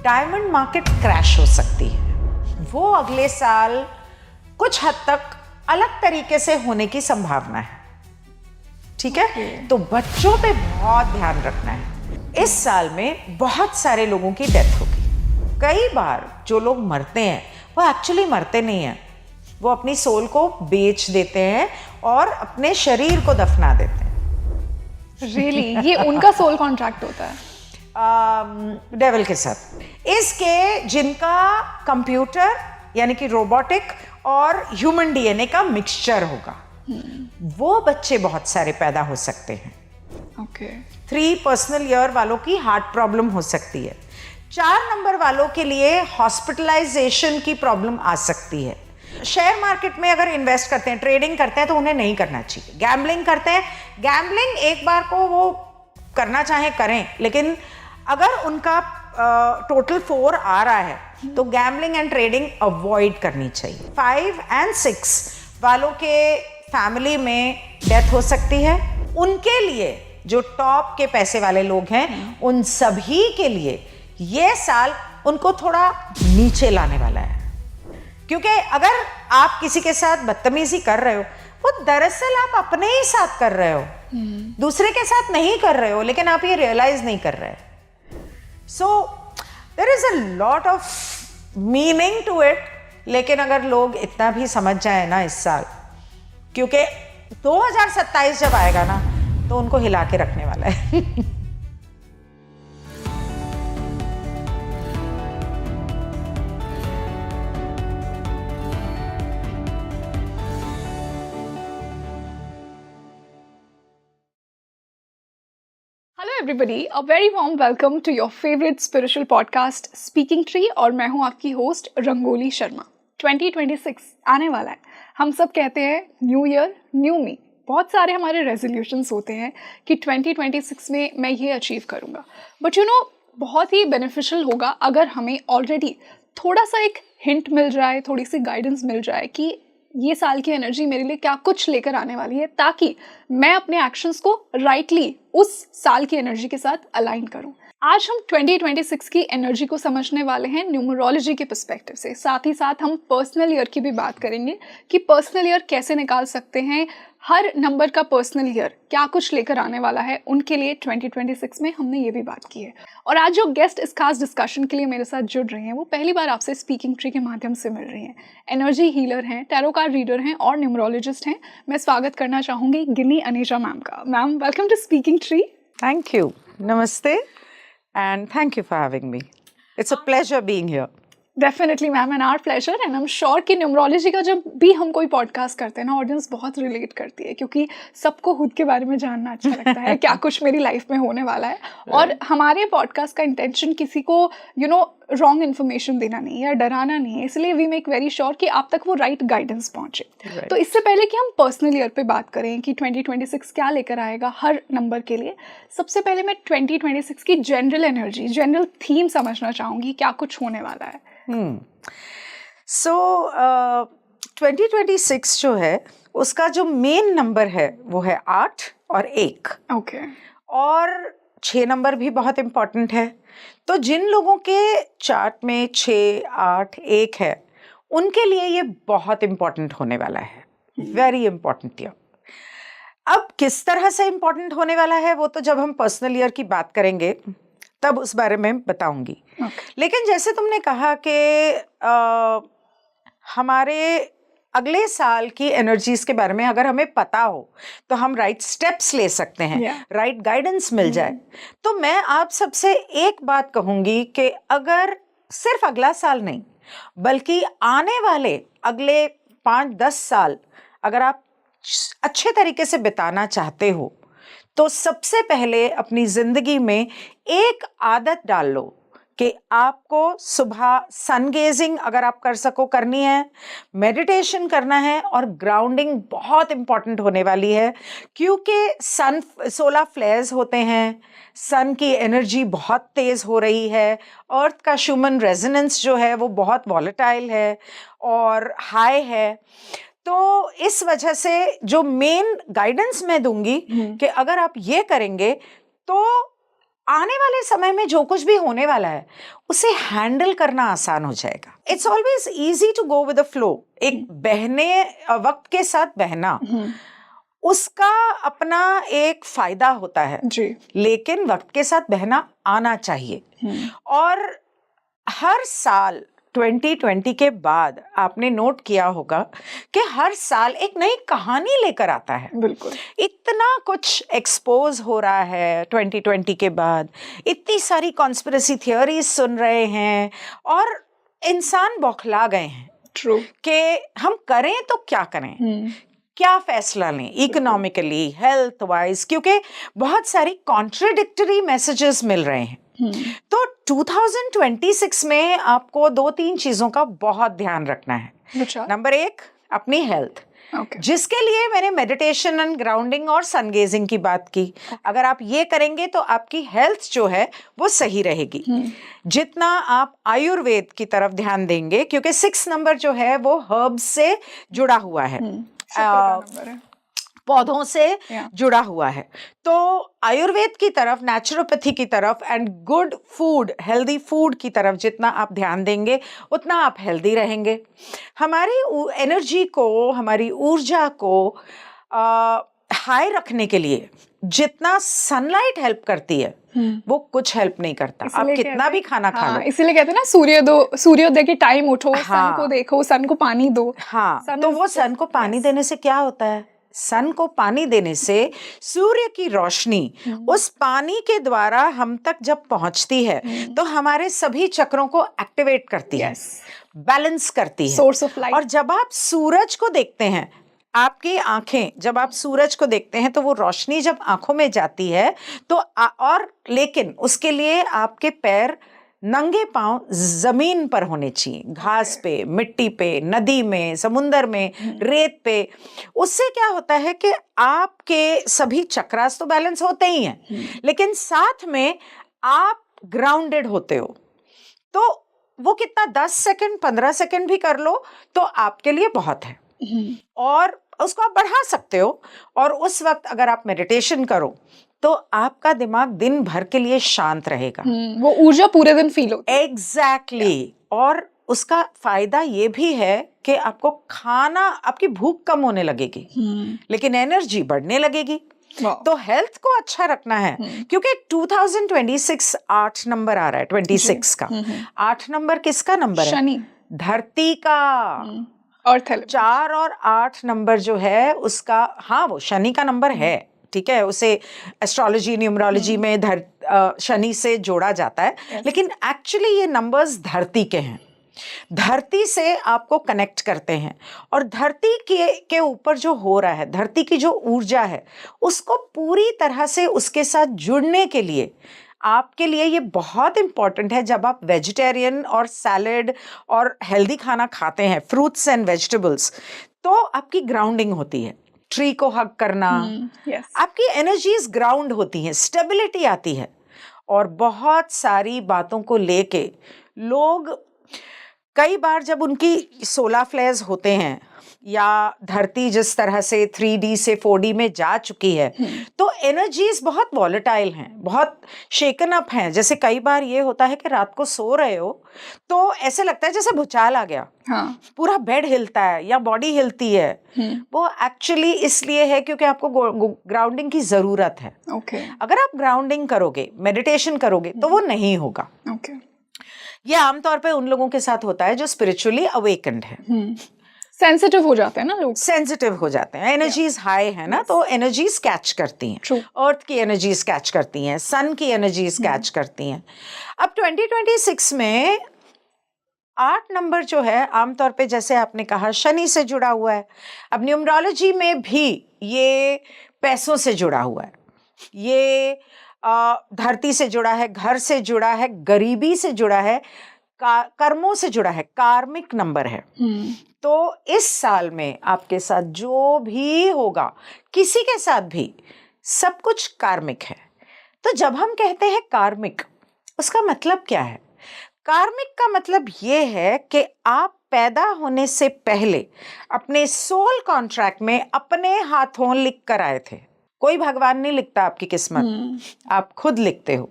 Diamond market crash हो सकती है। वो अगले साल कुछ हद तक अलग तरीके से होने की संभावना है। ठीक है, तो बच्चों पे बहुत ध्यान रखना है। इस साल में बहुत सारे लोगों की डेथ होगी। कई बार जो लोग मरते हैं वो एक्चुअली मरते नहीं हैं, वो अपनी सोल को बेच देते हैं और अपने शरीर को दफना देते हैं। Really? ये उनका सोल कॉन्ट्रैक्ट होता है डेविल के साथ। इसके जिनका कंप्यूटर यानी कि रोबोटिक और ह्यूमन डीएनए का मिक्सचर होगा, वो बच्चे बहुत सारे पैदा हो सकते हैं। ओके 3 पर्सनल ईयर वालों की हार्ट प्रॉब्लम हो सकती है। 4 नंबर वालों के लिए हॉस्पिटलाइजेशन की प्रॉब्लम आ सकती है। शेयर मार्केट में अगर इन्वेस्ट करते हैं, ट्रेडिंग करते हैं, तो उन्हें नहीं करना चाहिए। गैम्बलिंग करते हैं, गैम्बलिंग एक बार को वो करना चाहे करें, लेकिन अगर उनका टोटल 4 आ रहा है तो गैम्बलिंग एंड ट्रेडिंग अवॉइड करनी चाहिए। 5 और 6 वालों के फैमिली में डेथ हो सकती है। उनके लिए जो टॉप के पैसे वाले लोग हैं, उन सभी के लिए ये साल उनको थोड़ा नीचे लाने वाला है। क्योंकि अगर आप किसी के साथ बदतमीजी कर रहे हो, वो दरअसल आप अपने ही साथ कर रहे हो, दूसरे के साथ नहीं कर रहे हो, लेकिन आप ये रियलाइज नहीं कर रहे। So there is a lot of meaning to it. लेकिन अगर लोग इतना भी समझ जाए ना इस साल, क्योंकि 2027 जब आएगा ना तो उनको हिला के रखने वाला है। Hello everybody, a very warm welcome to your favourite spiritual podcast speaking tree. और मैं हूं आपकी होस्ट रंगोली शर्मा। 2026 आने वाला है। हम सब कहते हैं न्यू ईयर न्यू मी। बहुत सारे हमारे रेजोल्यूशंस होते हैं कि 2026 में मैं ये अचीव करूंगा। बट बहुत ही बेनिफिशियल होगा अगर हमें ऑलरेडी थोड़ा सा एक हिंट मिल जाए, थोड़ी सी गाइडेंस मिल जाए कि ये साल की एनर्जी मेरे लिए क्या कुछ लेकर आने वाली है, ताकि मैं अपने एक्शंस को राइटली उस साल की एनर्जी के साथ अलाइन करूं। आज हम 2026 की एनर्जी को समझने वाले हैं न्यूमरोलॉजी के पर्सपेक्टिव से। साथ ही साथ हम पर्सनल ईयर की भी बात करेंगे कि पर्सनल ईयर कैसे निकाल सकते हैं, हर नंबर का पर्सनल ईयर क्या कुछ लेकर आने वाला है उनके लिए 2026 में। हमने ये भी बात की है। और आज जो गेस्ट इस खास डिस्कशन के लिए मेरे साथ जुड़ रहे हैं, वो पहली बार आपसे स्पीकिंग ट्री के माध्यम से मिल रही हैं। एनर्जी हीलर हैं, टैरो कार्ड रीडर हैं और न्यूमरोलॉजिस्ट हैं। मैं स्वागत करना चाहूँगी गिन्नी अनीशा मैम का। Ma'am, welcome to speaking tree. Thank you, नमस्ते and thank you for having me. It's a pleasure being here. Definitely ma'am, and our pleasure. And I am sure कि न्यूमरोलॉजी का जब भी हम कोई पॉडकास्ट करते हैं ना, ऑडियंस बहुत रिलेट करती है, क्योंकि सबको खुद के बारे में जानना अच्छा लगता है, क्या कुछ मेरी लाइफ में होने वाला है। और हमारे पॉडकास्ट का इंटेंशन किसी को रॉन्ग इन्फॉर्मेशन देना नहीं है या डराना नहीं है, इसलिए वी मेक वेरी श्योर कि आप तक वो राइट गाइडेंस पहुंचे। तो इससे पहले कि हम पर्सनल ईयर पे बात करें कि 2026 क्या लेकर आएगा हर नंबर के लिए, सबसे पहले मैं 2026 की जनरल एनर्जी, जनरल थीम समझना चाहूँगी, क्या कुछ होने वाला है। So 2026 जो है उसका जो मेन नंबर है वो है 8 और 1। ओके और 6 नंबर भी बहुत इम्पॉर्टेंट है। तो जिन लोगों के चार्ट में 6, 8, 1 है, उनके लिए ये बहुत इम्पॉर्टेंट होने वाला है। Very important year. अब किस तरह से इम्पॉर्टेंट होने वाला है वो तो जब हम पर्सनल ईयर की बात करेंगे तब उस बारे में बताऊंगी। लेकिन जैसे तुमने कहा कि हमारे अगले साल की एनर्जीज के बारे में अगर हमें पता हो तो हम राइट स्टेप्स ले सकते हैं, राइट गाइडेंस मिल जाए। तो मैं आप सबसे एक बात कहूंगी कि अगर सिर्फ अगला साल नहीं बल्कि आने वाले अगले 5-10 साल अगर आप अच्छे तरीके से बिताना चाहते हो, तो सबसे पहले अपनी जिंदगी में एक आदत डाल लो कि आपको सुबह सन गेजिंग अगर आप कर सको करनी है, मेडिटेशन करना है, और ग्राउंडिंग बहुत इंपॉर्टेंट होने वाली है। क्योंकि सोलर फ्लेयर्स होते हैं, सन की एनर्जी बहुत तेज़ हो रही है, अर्थ का ह्यूमन रेजोनेंस जो है वो बहुत वॉलेटाइल है और हाई है। तो इस वजह से जो मेन गाइडेंस मैं दूंगी कि अगर आप ये करेंगे तो आने वाले समय में जो कुछ भी होने वाला है उसे हैंडल करना आसान हो जाएगा. It's always easy to go with the flow. एक बहने वक्त के साथ बहना उसका अपना एक फायदा होता है जी. लेकिन वक्त के साथ बहना आना चाहिए. और हर साल 2020 के बाद आपने नोट किया होगा कि हर साल एक नई कहानी लेकर आता है. बिल्कुल. इतना कुछ एक्सपोज हो रहा है 2020 के बाद, इतनी सारी कॉन्स्पिरेसी थियोरीज सुन रहे हैं और इंसान बौखला गए हैं. ट्रू. कि हम करें तो क्या करें, क्या फैसला लें इकोनॉमिकली, हेल्थ वाइज, क्योंकि बहुत सारी कॉन्ट्रडिक्टरी मैसेजेस मिल रहे हैं. तो 2026 में आपको 2-3 चीजों का बहुत ध्यान रखना है. अच्छा. नंबर 1, अपनी हेल्थ. Okay. जिसके लिए मैंने मेडिटेशन एंड ग्राउंडिंग और सनगेजिंग की बात की. अगर आप ये करेंगे तो आपकी हेल्थ जो है वो सही रहेगी. जितना आप आयुर्वेद की तरफ ध्यान देंगे, क्योंकि 6 नंबर जो है वो हर्ब्स से जुड़ा हुआ है, नंबर है, पौधों से जुड़ा हुआ है. तो आयुर्वेद की तरफ, नेचुरोपैथी की तरफ and good food, healthy food की तरफ जितना आप ध्यान देंगे उतना आप हेल्दी रहेंगे. हमारी एनर्जी को, हमारी ऊर्जा को हाई रखने के लिए जितना सनलाइट हेल्प करती है वो कुछ हेल्प नहीं करता. आप कितना भी खाना खा लो. इसीलिए कहते हैं ना, सूर्योदय के टाइम उठो, सन को देखो, सन को पानी दो. हाँ, तो वो सन को पानी देने से क्या होता है? सन को पानी देने से सूर्य की रोशनी उस पानी के द्वारा हम तक जब पहुंचती है तो हमारे सभी चक्रों को एक्टिवेट करती है, बैलेंस करती है. Source of light. और जब आप सूरज को देखते हैं, आपकी आंखें जब आप सूरज को देखते हैं तो वो रोशनी जब आंखों में जाती है तो और लेकिन उसके लिए आपके पैर नंगे पांव जमीन पर होने चाहिए, घास पे, मिट्टी पे, नदी में, समुंदर में, रेत पे. उससे क्या होता है कि आपके सभी चक्रास तो बैलेंस होते ही हैं लेकिन साथ में आप ग्राउंडेड होते हो. तो वो कितना 10 सेकंड 15 सेकंड भी कर लो तो आपके लिए बहुत है. और उसको आप बढ़ा सकते हो. और उस वक्त अगर आप मेडिटेशन करो तो आपका दिमाग दिन भर के लिए शांत रहेगा. वो ऊर्जा पूरे दिन फील होती है. एग्जैक्टली. और उसका फायदा ये भी है कि आपको खाना, आपकी भूख कम होने लगेगी लेकिन एनर्जी बढ़ने लगेगी. तो हेल्थ को अच्छा रखना है क्योंकि 2026 8 नंबर आ रहा है 26 का. 8 नंबर किसका नंबर है? शनि. धरती का. और 4 और 8 नंबर जो है उसका, हाँ वो शनि का नंबर है, ठीक है. उसे एस्ट्रोलॉजी, न्यूमरोलॉजी में शनि से जोड़ा जाता है. लेकिन एक्चुअली ये नंबर्स धरती के हैं. धरती से आपको कनेक्ट करते हैं और धरती के ऊपर जो हो रहा है, धरती की जो ऊर्जा है उसको पूरी तरह से उसके साथ जुड़ने के लिए आपके लिए ये बहुत इंपॉर्टेंट है. जब आप वेजिटेरियन और सैलेड और हेल्दी खाना खाते हैं, फ्रूट्स एंड वेजिटेबल्स, तो आपकी ग्राउंडिंग होती है. ट्री को हग करना, आपकी एनर्जीज ग्राउंड होती हैं, स्टेबिलिटी आती है. और बहुत सारी बातों को लेके लोग कई बार जब उनकी सोलर फ्लेयर्स होते हैं या धरती जिस तरह से 3D से 4D में जा चुकी है तो एनर्जीज बहुत वॉलेटाइल हैं, बहुत शेकन अप हैं. जैसे कई बार ये होता है कि रात को सो रहे हो तो ऐसे लगता है जैसे भूचाल आ गया. पूरा बेड हिलता है या बॉडी हिलती है. वो एक्चुअली इसलिए है क्योंकि आपको ग्राउंडिंग की जरूरत है. अगर आप ग्राउंडिंग करोगे, मेडिटेशन करोगे तो वो नहीं होगा. ये आमतौर पे उन लोगों के साथ होता है जो स्पिरिचुअली अवेकन्ड है. सेंसिटिव हो जाते हैं ना लोग, सेंसिटिव हो जाते हैं. एनर्जीज हाई है ना, तो एनर्जीज कैच करती हैं. अर्थ की एनर्जीज कैच करती हैं, सन की एनर्जीज कैच करती हैं. अब 2026 में 8 नंबर जो है आमतौर पे जैसे आपने कहा शनि से जुड़ा हुआ है. अब न्यूमरोलॉजी में भी ये पैसों से जुड़ा हुआ है, ये धरती से जुड़ा है, घर से जुड़ा है, गरीबी से जुड़ा है, कर्मों से जुड़ा है, कार्मिक नंबर है. तो इस साल में आपके साथ जो भी होगा, किसी के साथ भी, सब कुछ कार्मिक है. तो जब हम कहते हैं कार्मिक, उसका मतलब क्या है? कार्मिक का मतलब ये है कि आप पैदा होने से पहले अपने सोल कॉन्ट्रैक्ट में अपने हाथों लिख कर आए थे. कोई भगवान नहीं लिखता आपकी किस्मत, आप खुद लिखते हो.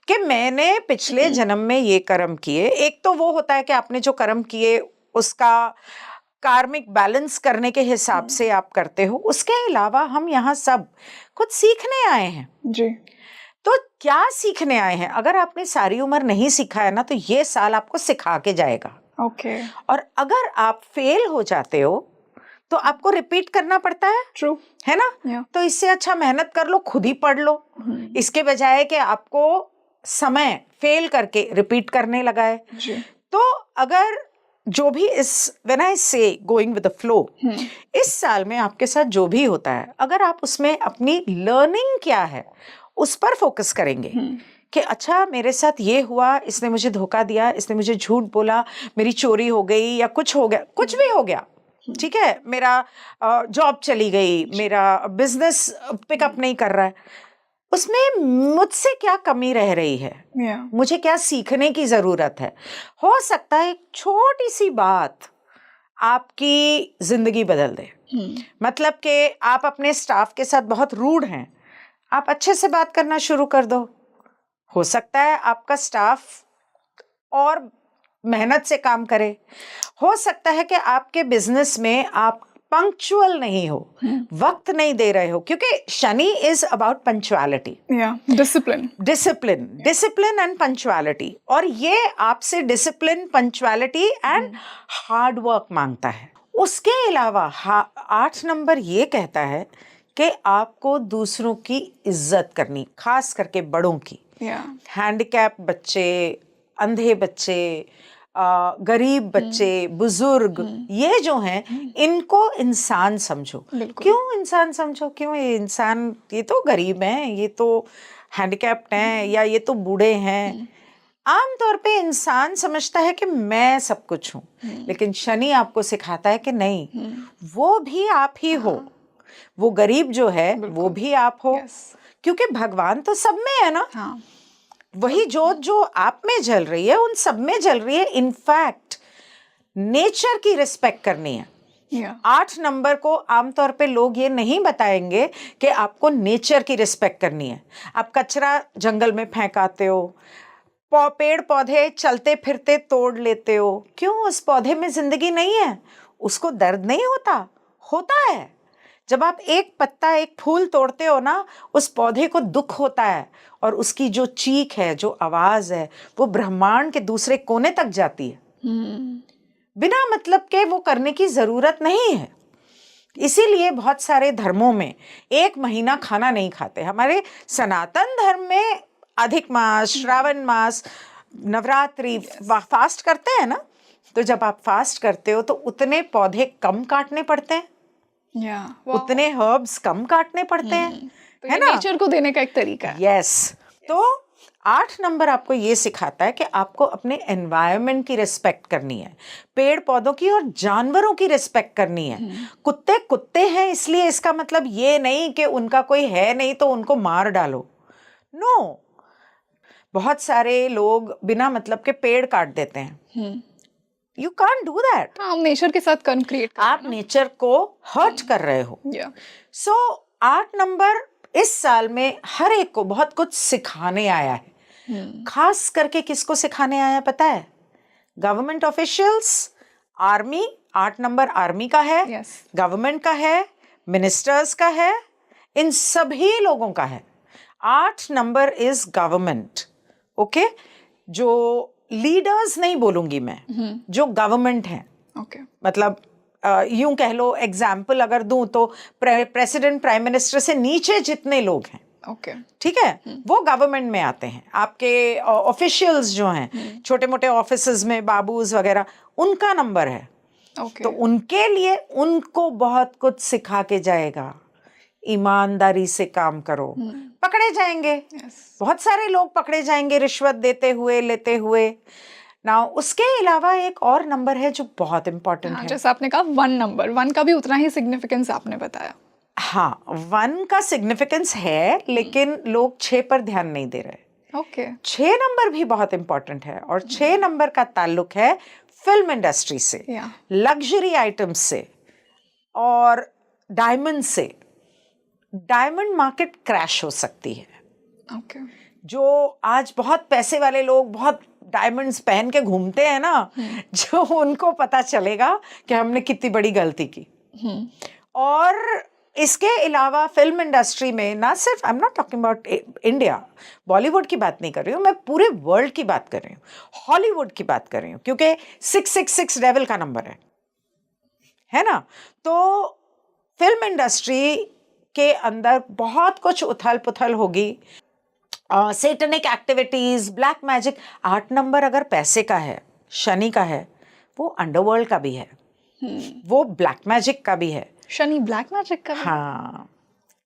कि मैंने पिछले जन्म में ये कर्म किए। एक तो वो होता है कि आपने जो कर्म किए उसका कार्मिक बैलेंस करने के हिसाब से आप करते हो। उसके अलावा हम यहाँ सब कुछ सीखने आए हैं। जी। तो क्या सीखने आए हैं? अगर आपने सारी उम्र नहीं सीखा है ना, तो ये साल आपको सिखा के जाएगा। ओके। और अगर आप फेल हो जाते हो तो आपको रिपीट करना पड़ता है, ट्रू, है ना? Yeah. तो इससे अच्छा मेहनत कर लो, खुद ही पढ़ लो, इसके बजाय कि आपको समय फेल करके रिपीट करने लगा है। जी। तो अगर जो भी व्हेन आई से गोइंग विद द फ्लो, इस साल में आपके साथ जो भी होता है, अगर आप उसमें अपनी लर्निंग क्या है उस पर फोकस करेंगे कि अच्छा मेरे साथ ये हुआ, इसने मुझे धोखा दिया, इसने मुझे झूठ बोला, मेरी चोरी हो गई या कुछ हो गया, कुछ भी हो गया, ठीक है, मेरा जॉब चली गई, मेरा बिजनेस पिकअप नहीं कर रहा है, उसमें मुझसे क्या कमी रह रही है, मुझे क्या सीखने की जरूरत है। हो सकता है एक छोटी सी बात आपकी जिंदगी बदल दे। मतलब कि आप अपने स्टाफ के साथ बहुत रूड हैं, आप अच्छे से बात करना शुरू कर दो, हो सकता है आपका स्टाफ और मेहनत से काम करे। हो सकता है कि आपके बिजनेस में आप पंक्चुअल नहीं हो, वक्त नहीं दे रहे हो, क्योंकि Shani is about punctuality, discipline and punctuality, और ये आपसे discipline, punctuality and hard work मांगता है। उसके अलावा 8 नंबर ये कहता है कि आपको दूसरों की इज्जत करनी, खास करके बड़ों की। हैंडीकैप बच्चे, अंधे बच्चे, गरीब बच्चे, बुजुर्ग, ये जो हैं इनको इंसान समझो। क्यों इंसान समझो? क्यों ये इंसान, ये तो गरीब हैं, ये तो हैंडीकैप्ड हैं, या ये तो बूढ़े हैं। आमतौर पे इंसान समझता है कि मैं सब कुछ हूँ, लेकिन शनि आपको सिखाता है कि नहीं, वो भी आप ही हो, वो गरीब जो है वो भी आप हो, क्योंकि भगवान तो सब में है ना। वही जोत जो आप में जल रही है उन सब में जल रही है। इनफैक्ट नेचर की रिस्पेक्ट करनी है। 8 नंबर को आमतौर पे लोग ये नहीं बताएंगे कि आपको नेचर की रिस्पेक्ट करनी है। आप कचरा जंगल में फेंक आते हो, पेड़ पौधे चलते फिरते तोड़ लेते हो, क्यों? उस पौधे में जिंदगी नहीं है, उसको दर्द नहीं होता? होता है। जब आप एक पत्ता, एक फूल तोड़ते हो ना, उस पौधे को दुख होता है, और उसकी जो चीख है, जो आवाज है, वो ब्रह्मांड के दूसरे कोने तक जाती है। बिना मतलब के वो करने की जरूरत नहीं है। इसीलिए बहुत सारे धर्मों में 1 महीना खाना नहीं खाते। हमारे सनातन धर्म में अधिक मास, श्रावण मास, नवरात्रि फास्ट करते हैं ना, तो जब आप फास्ट करते हो तो उतने पौधे कम काटने पड़ते हैं, उतने हर्ब्स कम काटने पड़ते हैं, तो है ना? नेचर को देने का एक तरीका है। यस। तो 8 नंबर आपको ये सिखाता है कि आपको अपने एनवायरनमेंट की रिस्पेक्ट करनी है, पेड़ पौधों की और जानवरों की रिस्पेक्ट करनी है। कुत्ते कुत्ते हैं इसलिए इसका मतलब ये नहीं कि उनका कोई है नहीं तो उनको मार डालो। नो, बहुत सारे लोग बिना मतलब के पेड़ काट देते हैं। You can't do that. हम नेचर के साथ कंक्रीट, आप नेचर को हर्ट कर रहे हो। सो 8 नंबर इस साल में हर एक को बहुत कुछ सिखाने आया है। खास करके किसको सिखाने आया पता है? Government officials, army, 8 number army का है, गवर्नमेंट का है, मिनिस्टर्स का है, इन सभी लोगों का है। 8 नंबर इज गवर्नमेंट, ओके? जो लीडर्स नहीं बोलूंगी मैं, जो गवर्नमेंट है, मतलब यूं कह लो, एग्जाम्पल अगर दूं तो प्रेसिडेंट, प्राइम मिनिस्टर से नीचे जितने लोग हैं, ठीक है, वो गवर्नमेंट में आते हैं। आपके ऑफिशियल्स जो हैं, छोटे मोटे ऑफिसेज में बाबूज वगैरह, उनका नंबर है। तो उनके लिए उनको बहुत कुछ सिखा के जाएगा। ईमानदारी से काम करो, पकड़े जाएंगे, बहुत सारे लोग पकड़े जाएंगे रिश्वत देते हुए, लेते हुए। ना उसके अलावा एक और नंबर है जो बहुत इंपॉर्टेंट है। जैसे आपने कहा 1 नंबर, 1 का भी उतना ही सिग्निफिकेंस आपने बताया। हाँ, 1 का सिग्निफिकेंस है, लेकिन लोग 6 पर ध्यान नहीं दे रहे। 6 नंबर भी बहुत इंपॉर्टेंट है, और 6 नंबर का ताल्लुक है फिल्म इंडस्ट्री से, लग्जरी आइटम्स से और डायमंड से। डायमंड मार्केट क्रैश हो सकती है। जो आज बहुत पैसे वाले लोग बहुत डायमंड्स पहन के घूमते हैं ना, जो उनको पता चलेगा कि हमने कितनी बड़ी गलती की। और इसके अलावा फिल्म इंडस्ट्री में ना सिर्फ, I am not talking about India, Bollywood की बात नहीं कर रही हूँ मैं, पूरे वर्ल्ड की बात कर रही हूँ, हॉलीवुड की बात कर रही हूँ, क्योंकि 666 डेविल का नंबर है ना। तो फिल्म इंडस्ट्री के अंदर बहुत कुछ उथल पुथल होगी, Satinique activities, black magic. 8 number अगर पैसे का है, शनि का है, वो अंडरवर्ल्ड का भी है, वो ब्लैक मैजिक का भी है। शनि ब्लैक मैजिक का भी? हाँ,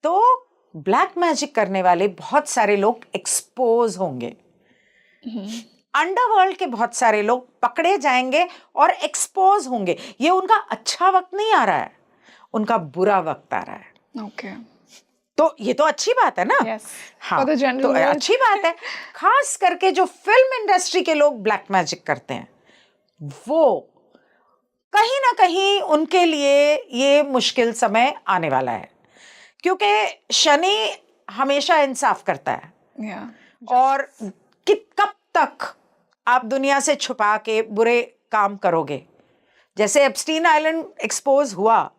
तो ब्लैक मैजिक करने वाले बहुत सारे लोग एक्सपोज होंगे, अंडरवर्ल्ड के बहुत सारे लोग पकड़े जाएंगे और एक्सपोज होंगे। ये उनका अच्छा वक्त नहीं आ रहा है, उनका बुरा वक्त आ रहा है। ओके, तो ये तो अच्छी बात है ना। yes. हाँ, For the general तो world. अच्छी बात है। खास करके जो फिल्म इंडस्ट्री के लोग ब्लैक मैजिक करते हैं, वो कहीं ना कहीं उनके लिए ये मुश्किल समय आने वाला है, क्योंकि शनि हमेशा इंसाफ करता है। Yeah. और कब तक आप दुनिया से छुपा के बुरे काम करोगे? जैसे एप्स्टीन आइलैंड एक्सपोज हुआ,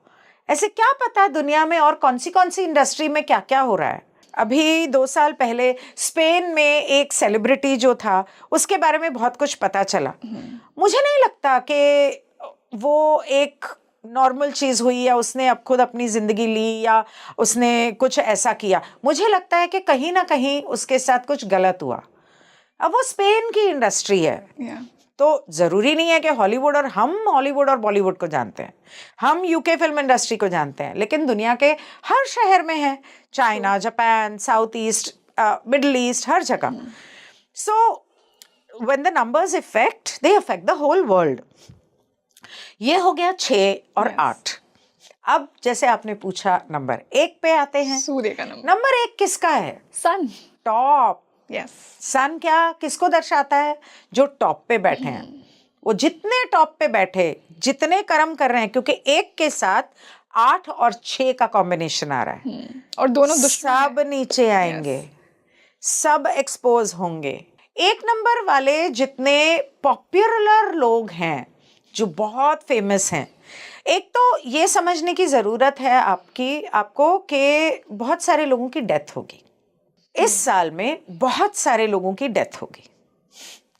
ऐसे क्या पता दुनिया में और कौन सी इंडस्ट्री में क्या क्या हो रहा है। अभी 2 साल पहले स्पेन में एक सेलिब्रिटी जो था, उसके बारे में बहुत कुछ पता चला। मुझे नहीं लगता कि वो एक नॉर्मल चीज़ हुई या उसने अब खुद अपनी ज़िंदगी ली या उसने कुछ ऐसा किया। मुझे लगता है कि कहीं ना कहीं उसके साथ कुछ गलत हुआ। अब वो स्पेन की इंडस्ट्री है। Yeah. तो ज़रूरी नहीं है कि हॉलीवुड और हम हॉलीवुड और बॉलीवुड को जानते हैं, हम यूके फिल्म इंडस्ट्री को जानते हैं, लेकिन दुनिया के हर शहर में है, China, Japan, south east, middle east, हर जगह। So when the numbers effect, they affect the whole world. ये हो गया 6 और 8। अब जैसे आपने पूछा नंबर 1 पे आते हैं। सूर्य का नंबर। नंबर 1 किसका है? सन। टॉप। यस। सन क्या किसको दर्शाता है? जो टॉप पे बैठे हैं। वो जितने टॉप पे बैठे, जितने कर्म कर रहे हैं, क्योंकि 1 के साथ 8 और 6 का कॉम्बिनेशन आ रहा है, और दोनों दुश्मन सब नीचे आएंगे, सब एक्सपोज होंगे। 1 नंबर वाले जितने पॉपुलर लोग हैं, जो बहुत फेमस हैं, एक तो ये समझने की ज़रूरत है आपको कि बहुत सारे लोगों की डेथ होगी इस साल में। बहुत सारे लोगों की डेथ होगी।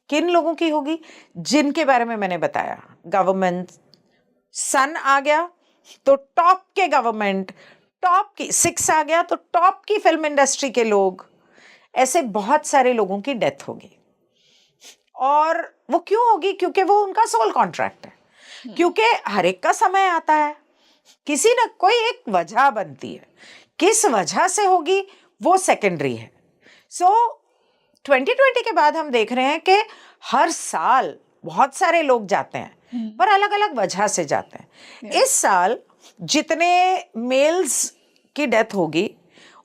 किन लोगों की होगी? जिनके बारे में मैंने बताया। गवर्नमेंट, सन आ गया तो टॉप के गवर्नमेंट, टॉप की 6 आ गया तो टॉप की फिल्म इंडस्ट्री के लोग, ऐसे बहुत सारे लोगों की डेथ होगी। और वो क्यों होगी? क्योंकि वो उनका सोल कॉन्ट्रैक्ट है। क्योंकि हर एक का समय आता है, किसी न कोई एक वजह बनती है, किस वजह से होगी वो सेकेंडरी है। सो 2020 के बाद हम देख रहे हैं कि हर साल बहुत सारे लोग जाते हैं, पर अलग अलग वजह से जाते हैं। इस साल जितने मेल्स की डेथ होगी,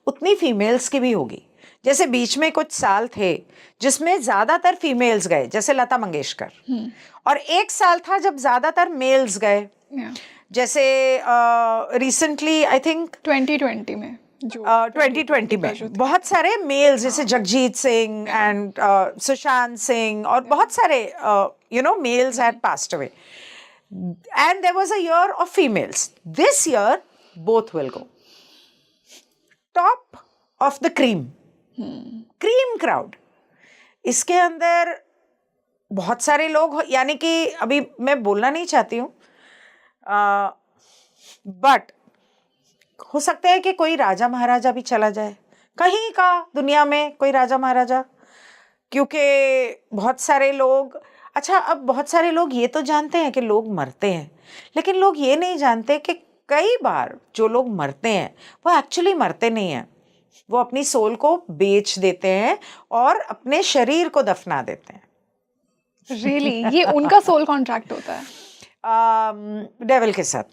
उतनी फीमेल्स की भी होगी। जैसे बीच में कुछ साल थे जिसमें ज्यादातर फीमेल्स गए, जैसे लता मंगेशकर, और एक साल था जब ज्यादातर मेल्स गए। जैसे रिसेंटली आई थिंक 2020 में, जो 2020 में बहुत सारे मेल्स, जैसे जगजीत सिंह एंड सुशांत सिंह, और बहुत सारे males had passed away, and there was a year of females. This year both will go. Top of the cream crowd, इसके अंदर बहुत सारे लोग, यानी कि अभी मैं बोलना नहीं चाहती हूँ, बट हो सकता है कि कोई राजा महाराजा भी चला जाए, कहीं का दुनिया में कोई राजा महाराजा, क्योंकि बहुत सारे लोग, अच्छा अब बहुत सारे लोग ये तो जानते हैं कि लोग मरते हैं, लेकिन लोग ये नहीं जानते कि कई बार जो लोग मरते हैं वो एक्चुअली मरते नहीं हैं, वो अपनी सोल को बेच देते हैं और अपने शरीर को दफना देते हैं। Really? ये उनका सोल कॉन्ट्रैक्ट होता है डेविल के साथ।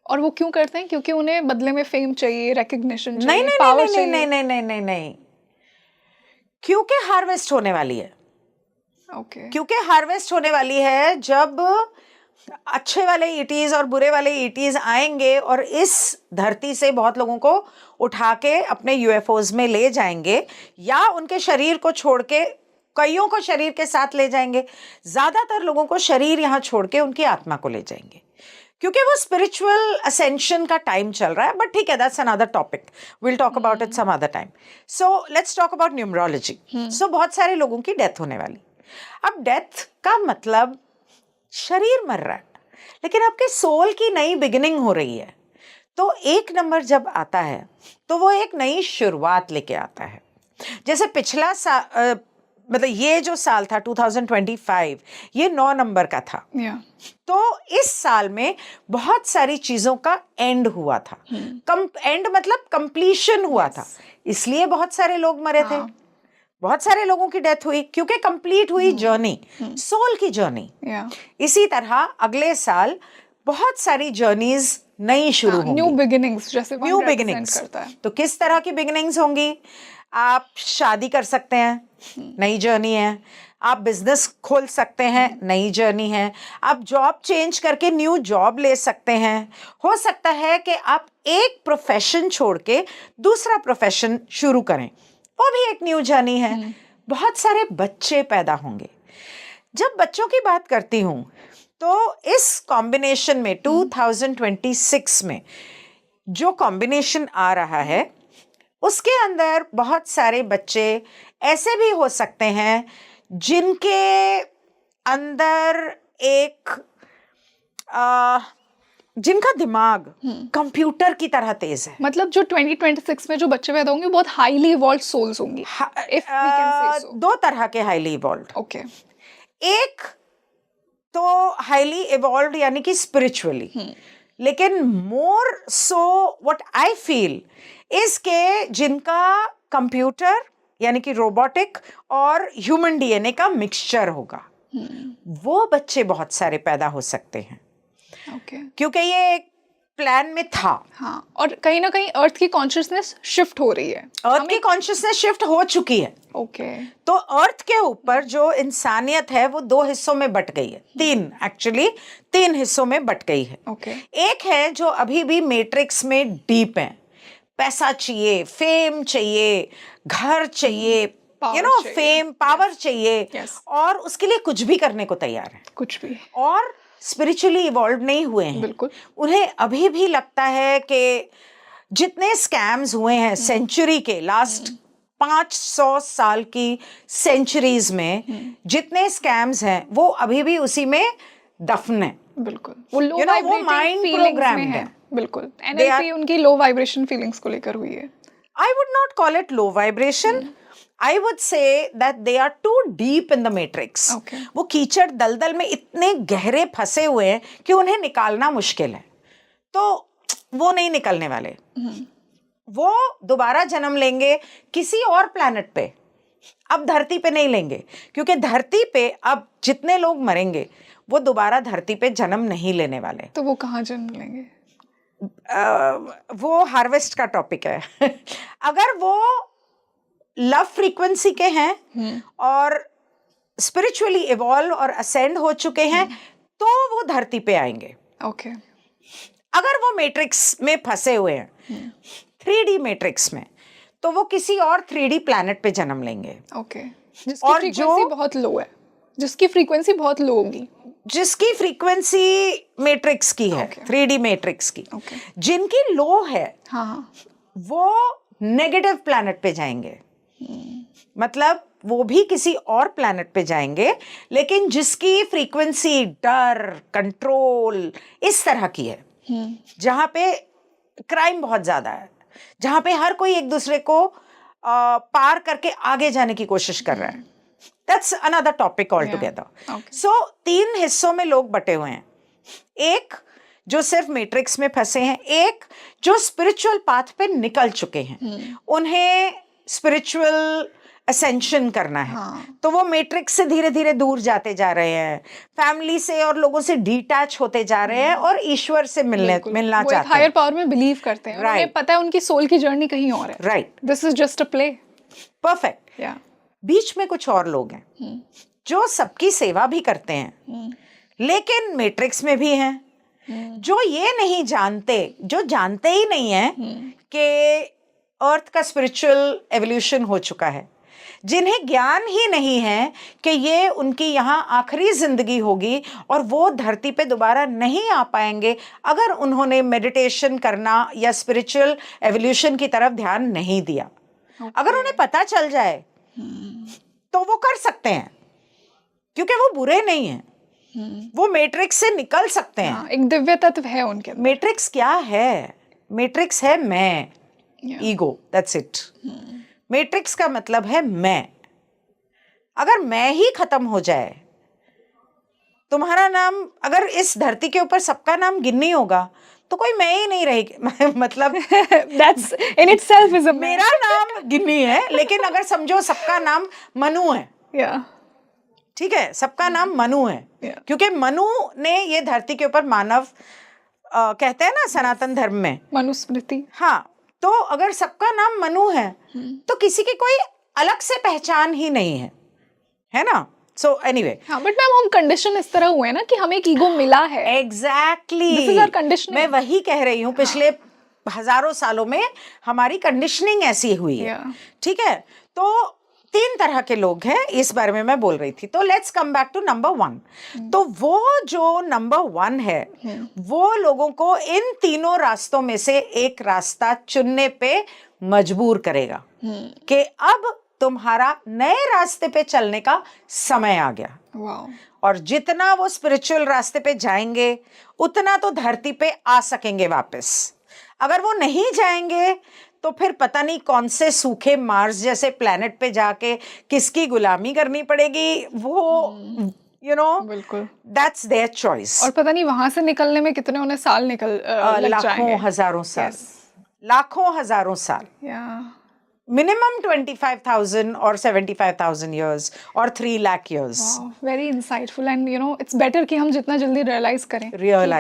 और वो क्यों करते हैं? क्योंकि उन्हें बदले में फेम चाहिए, रिकग्निशन नहीं चाहिए, नहीं पावर नहीं चाहिए। नहीं नहीं नहीं नहीं नहीं, क्योंकि हार्वेस्ट होने वाली है। ओके। क्योंकि हार्वेस्ट होने वाली है, जब अच्छे वाले ईटीज और बुरे वाले ईटीज आएंगे और इस धरती से बहुत लोगों को उठा के अपने यूएफओज में ले जाएंगे, या उनके शरीर को छोड़ के कईयों को शरीर के साथ ले जाएंगे, ज्यादातर लोगों को शरीर यहाँ छोड़ के उनकी आत्मा को ले जाएंगे, क्योंकि वो स्पिरिचुअल असेंशन का टाइम चल रहा है. बट ठीक है, that's another topic, will talk about it some other time. So let's talk about numerology. सो बहुत सारे लोगों की डेथ होने वाली. अब डेथ का मतलब शरीर मर रहा है, लेकिन आपके सोल की नई बिगिनिंग हो रही है. तो 1 नंबर जब आता है तो वो एक नई शुरुआत लेके आता है. जैसे पिछला साल, मतलब ये जो साल था 2025, ये 9 नंबर का था. तो इस साल में बहुत सारी चीजों का एंड हुआ था. एंड मतलब कंप्लीशन हुआ था, इसलिए बहुत सारे लोग मरे थे, बहुत सारे लोगों की डेथ हुई, क्योंकि कंप्लीट हुई जर्नी, सोल की जर्नी. इसी तरह अगले साल बहुत सारी जर्नीज नई शुरू होंगी, न्यू बिगिनिंग्स. जैसे न्यू बिगिनिंग्स. तो किस तरह की बिगिनिंग्स होंगी? आप शादी कर सकते हैं, नई जर्नी है. आप बिजनेस खोल सकते हैं, नई जर्नी है. आप जॉब चेंज करके न्यू जॉब ले सकते हैं. हो सकता है कि आप एक प्रोफेशन छोड़ के दूसरा प्रोफेशन शुरू करें, वो भी एक न्यू जर्नी है. बहुत सारे बच्चे पैदा होंगे. जब बच्चों की बात करती हूँ तो इस कॉम्बिनेशन में 2026 में जो कॉम्बिनेशन आ रहा है उसके अंदर बहुत सारे बच्चे ऐसे भी हो सकते हैं जिनके अंदर जिनका दिमाग कंप्यूटर की तरह तेज है. मतलब जो 2026 में जो बच्चे पैदा होंगे बहुत हाईली इवॉल्व सोल्स होंगी. If we can say so. 2 तरह के हाईली इवॉल्व. ओके. एक तो हाईली इवॉल्व यानी कि स्पिरिचुअली, लेकिन more so what I feel is के जिनका कंप्यूटर यानी कि रोबोटिक और ह्यूमन डीएनए का मिक्सचर होगा, वो बच्चे बहुत सारे पैदा हो सकते हैं. ओके. क्योंकि ये एक प्लान में था. हाँ, और कहीं ना कहीं अर्थ की कॉन्शियसनेस शिफ्ट हो रही है. अर्थ की कॉन्शियसनेस शिफ्ट हो चुकी है. ओके. तो अर्थ के ऊपर जो इंसानियत है वो 2 हिस्सों में बट गई है. 3 हिस्सों में बट गई है. ओके. एक है जो अभी भी मैट्रिक्स में डीप है. पैसा चाहिए, फेम चाहिए, घर चाहिए, फेम, पावर चाहिए. Yes. और उसके लिए कुछ भी करने को तैयार है, कुछ भी. और स्पिरिचुअली इवॉल्व नहीं हुए हैं. बिल्कुल. उन्हें अभी भी लगता है कि जितने स्कैम्स हुए हैं सेंचुरी के, लास्ट 500 साल की सेंचुरीज में जितने स्कैम्स हैं वो अभी भी उसी में दफन है. बिल्कुल. वो लो वाइब्रेटिंग माइंड फीलिंग्स प्रोग्राम्ड में है. है. बिल्कुल. एनएलपी उनकी लो वाइब्रेशन फीलिंग्स को लेकर हुई है. I would not call it low vibration. I would say that they are too deep in the matrix. Okay. वो कीचड़ दलदल में इतने गहरे फंसे हुए हैं कि उन्हें निकालना मुश्किल है. तो वो नहीं निकलने वाले. वो दोबारा जन्म लेंगे किसी और प्लैनेट पे, अब धरती पे नहीं लेंगे, क्योंकि धरती पे अब जितने लोग मरेंगे वो दोबारा धरती पे जन्म नहीं लेने वाले. तो वो कहाँ जन्म लेंगे? वो हार्वेस्ट का टॉपिक है. अगर वो लव फ्रीक्वेंसी के हैं और स्पिरिचुअली इवॉल्व और असेंड हो चुके हैं तो वो धरती पे आएंगे. ओके. अगर वो मैट्रिक्स में फंसे हुए हैं 3D मैट्रिक्स में, तो वो किसी और 3D प्लैनेट पे जन्म लेंगे. ओके. जिसकी फ्रीक्वेंसी बहुत लो है, जिसकी फ्रीक्वेंसी बहुत लो होगी, जिसकी फ्रीक्वेंसी मैट्रिक्स की है, 3D मैट्रिक्स की. जिनकी लो है, हाँ, वो नेगेटिव प्लैनेट पे जाएंगे. मतलब वो भी किसी और प्लैनेट पे जाएंगे, लेकिन जिसकी फ्रीक्वेंसी डर, कंट्रोल इस तरह की है, जहां पे क्राइम बहुत ज्यादा है, जहां पे हर कोई एक दूसरे को पार करके आगे जाने की कोशिश कर रहा है. That's another topic altogether. So 3 हिस्सों में लोग बटे हुए हैं. एक जो सिर्फ मैट्रिक्स में फंसे हैं, एक जो स्पिरिचुअल पाथ पे निकल चुके हैं, उन्हें स्पिरिचुअल असेंशन करना है. तो वो मैट्रिक्स से धीरे धीरे दूर जाते जा रहे हैं, फैमिली से और लोगों से डिटैच होते जा रहे हैं और ईश्वर से मिलना चाहते हैं. हायर पावर में बिलीव करते हैं. उन्हें पता है उनकी सोल की जर्नी कहीं और है. Right. This is just a play. Perfect. बीच में कुछ और लोग हैं जो सबकी सेवा भी करते हैं, लेकिन मैट्रिक्स में भी हैं। जो ये नहीं जानते, जो जानते ही नहीं है कि अर्थ का स्पिरिचुअल एवोल्यूशन हो चुका है, जिन्हें ज्ञान ही नहीं है कि ये उनकी यहाँ आखिरी जिंदगी होगी और वो धरती पे दोबारा नहीं आ पाएंगे अगर उन्होंने मेडिटेशन करना या स्पिरिचुअल एवोल्यूशन की तरफ ध्यान नहीं दिया। अगर उन्हें पता चल जाए तो वो कर सकते हैं, क्योंकि वो बुरे नहीं हैं, वो मैट्रिक्स से निकल सकते हैं। हाँ, एक दिव्य तत्व है उनके अंदर। मैट्रिक्स क्या है? मैट्रिक्स है मैं, ईगो, दैट्स इट। मैट्रिक्स का मतलब है मैं। अगर मैं ही खत्म हो जाए, तुम्हारा नाम, अगर इस धरती के ऊपर सबका नाम गिन्नी होगा तो कोई मैं ही नहीं रहेगी। मतलब That's in itself is a मेरा नाम गिन्नी है, लेकिन अगर समझो सबका नाम मनु है, yeah. ठीक है, सबका नाम मनु है, क्योंकि मनु ने ये धरती के ऊपर मानव कहते हैं ना सनातन धर्म में, मनुस्मृति। हाँ, तो अगर सबका नाम मनु है तो किसी की कोई अलग से पहचान ही नहीं है ना? सो एनीवे, हाँ, बट मैम हम कंडीशन इस तरह हुए ना कि हमें एक ईगो मिला है। Exactly, this is our conditioning. मैं वही कह रही हूँ, पिछले हजारों सालों में हमारी कंडीशनिंग ऐसी हुई है। ठीक है, तो 3 तरह के लोग हैं, इस बारे में मैं बोल रही थी। तो let's come back to number 1। तो वो जो नंबर 1 है, वो लोगों को इन तीनों रास्तों में से एक रास्ता चुनने पे मजबूर करेगा कि अब तुम्हारा नए रास्ते पे चलने का समय आ गया। वाओ। और जितना वो स्पिरिचुअल रास्ते पे जाएंगे उतना तो धरती पे आ सकेंगे वापस। अगर वो नहीं जाएंगे तो फिर पता नहीं कौन से सूखे मार्स जैसे प्लेनेट पे जाके किसकी गुलामी करनी पड़ेगी, वो बिल्कुल, दैट्स देयर चॉइस। और पता नहीं वहां से निकलने में कितने उन्हें साल लग लाखों जाएंगे। हजारों साल, लाखों हजारों साल, मिनिमम 25,000 और 75,000 years और 3 lakh years। Very insightful and it's better कि हम जितना जल्दी रियलाइज करें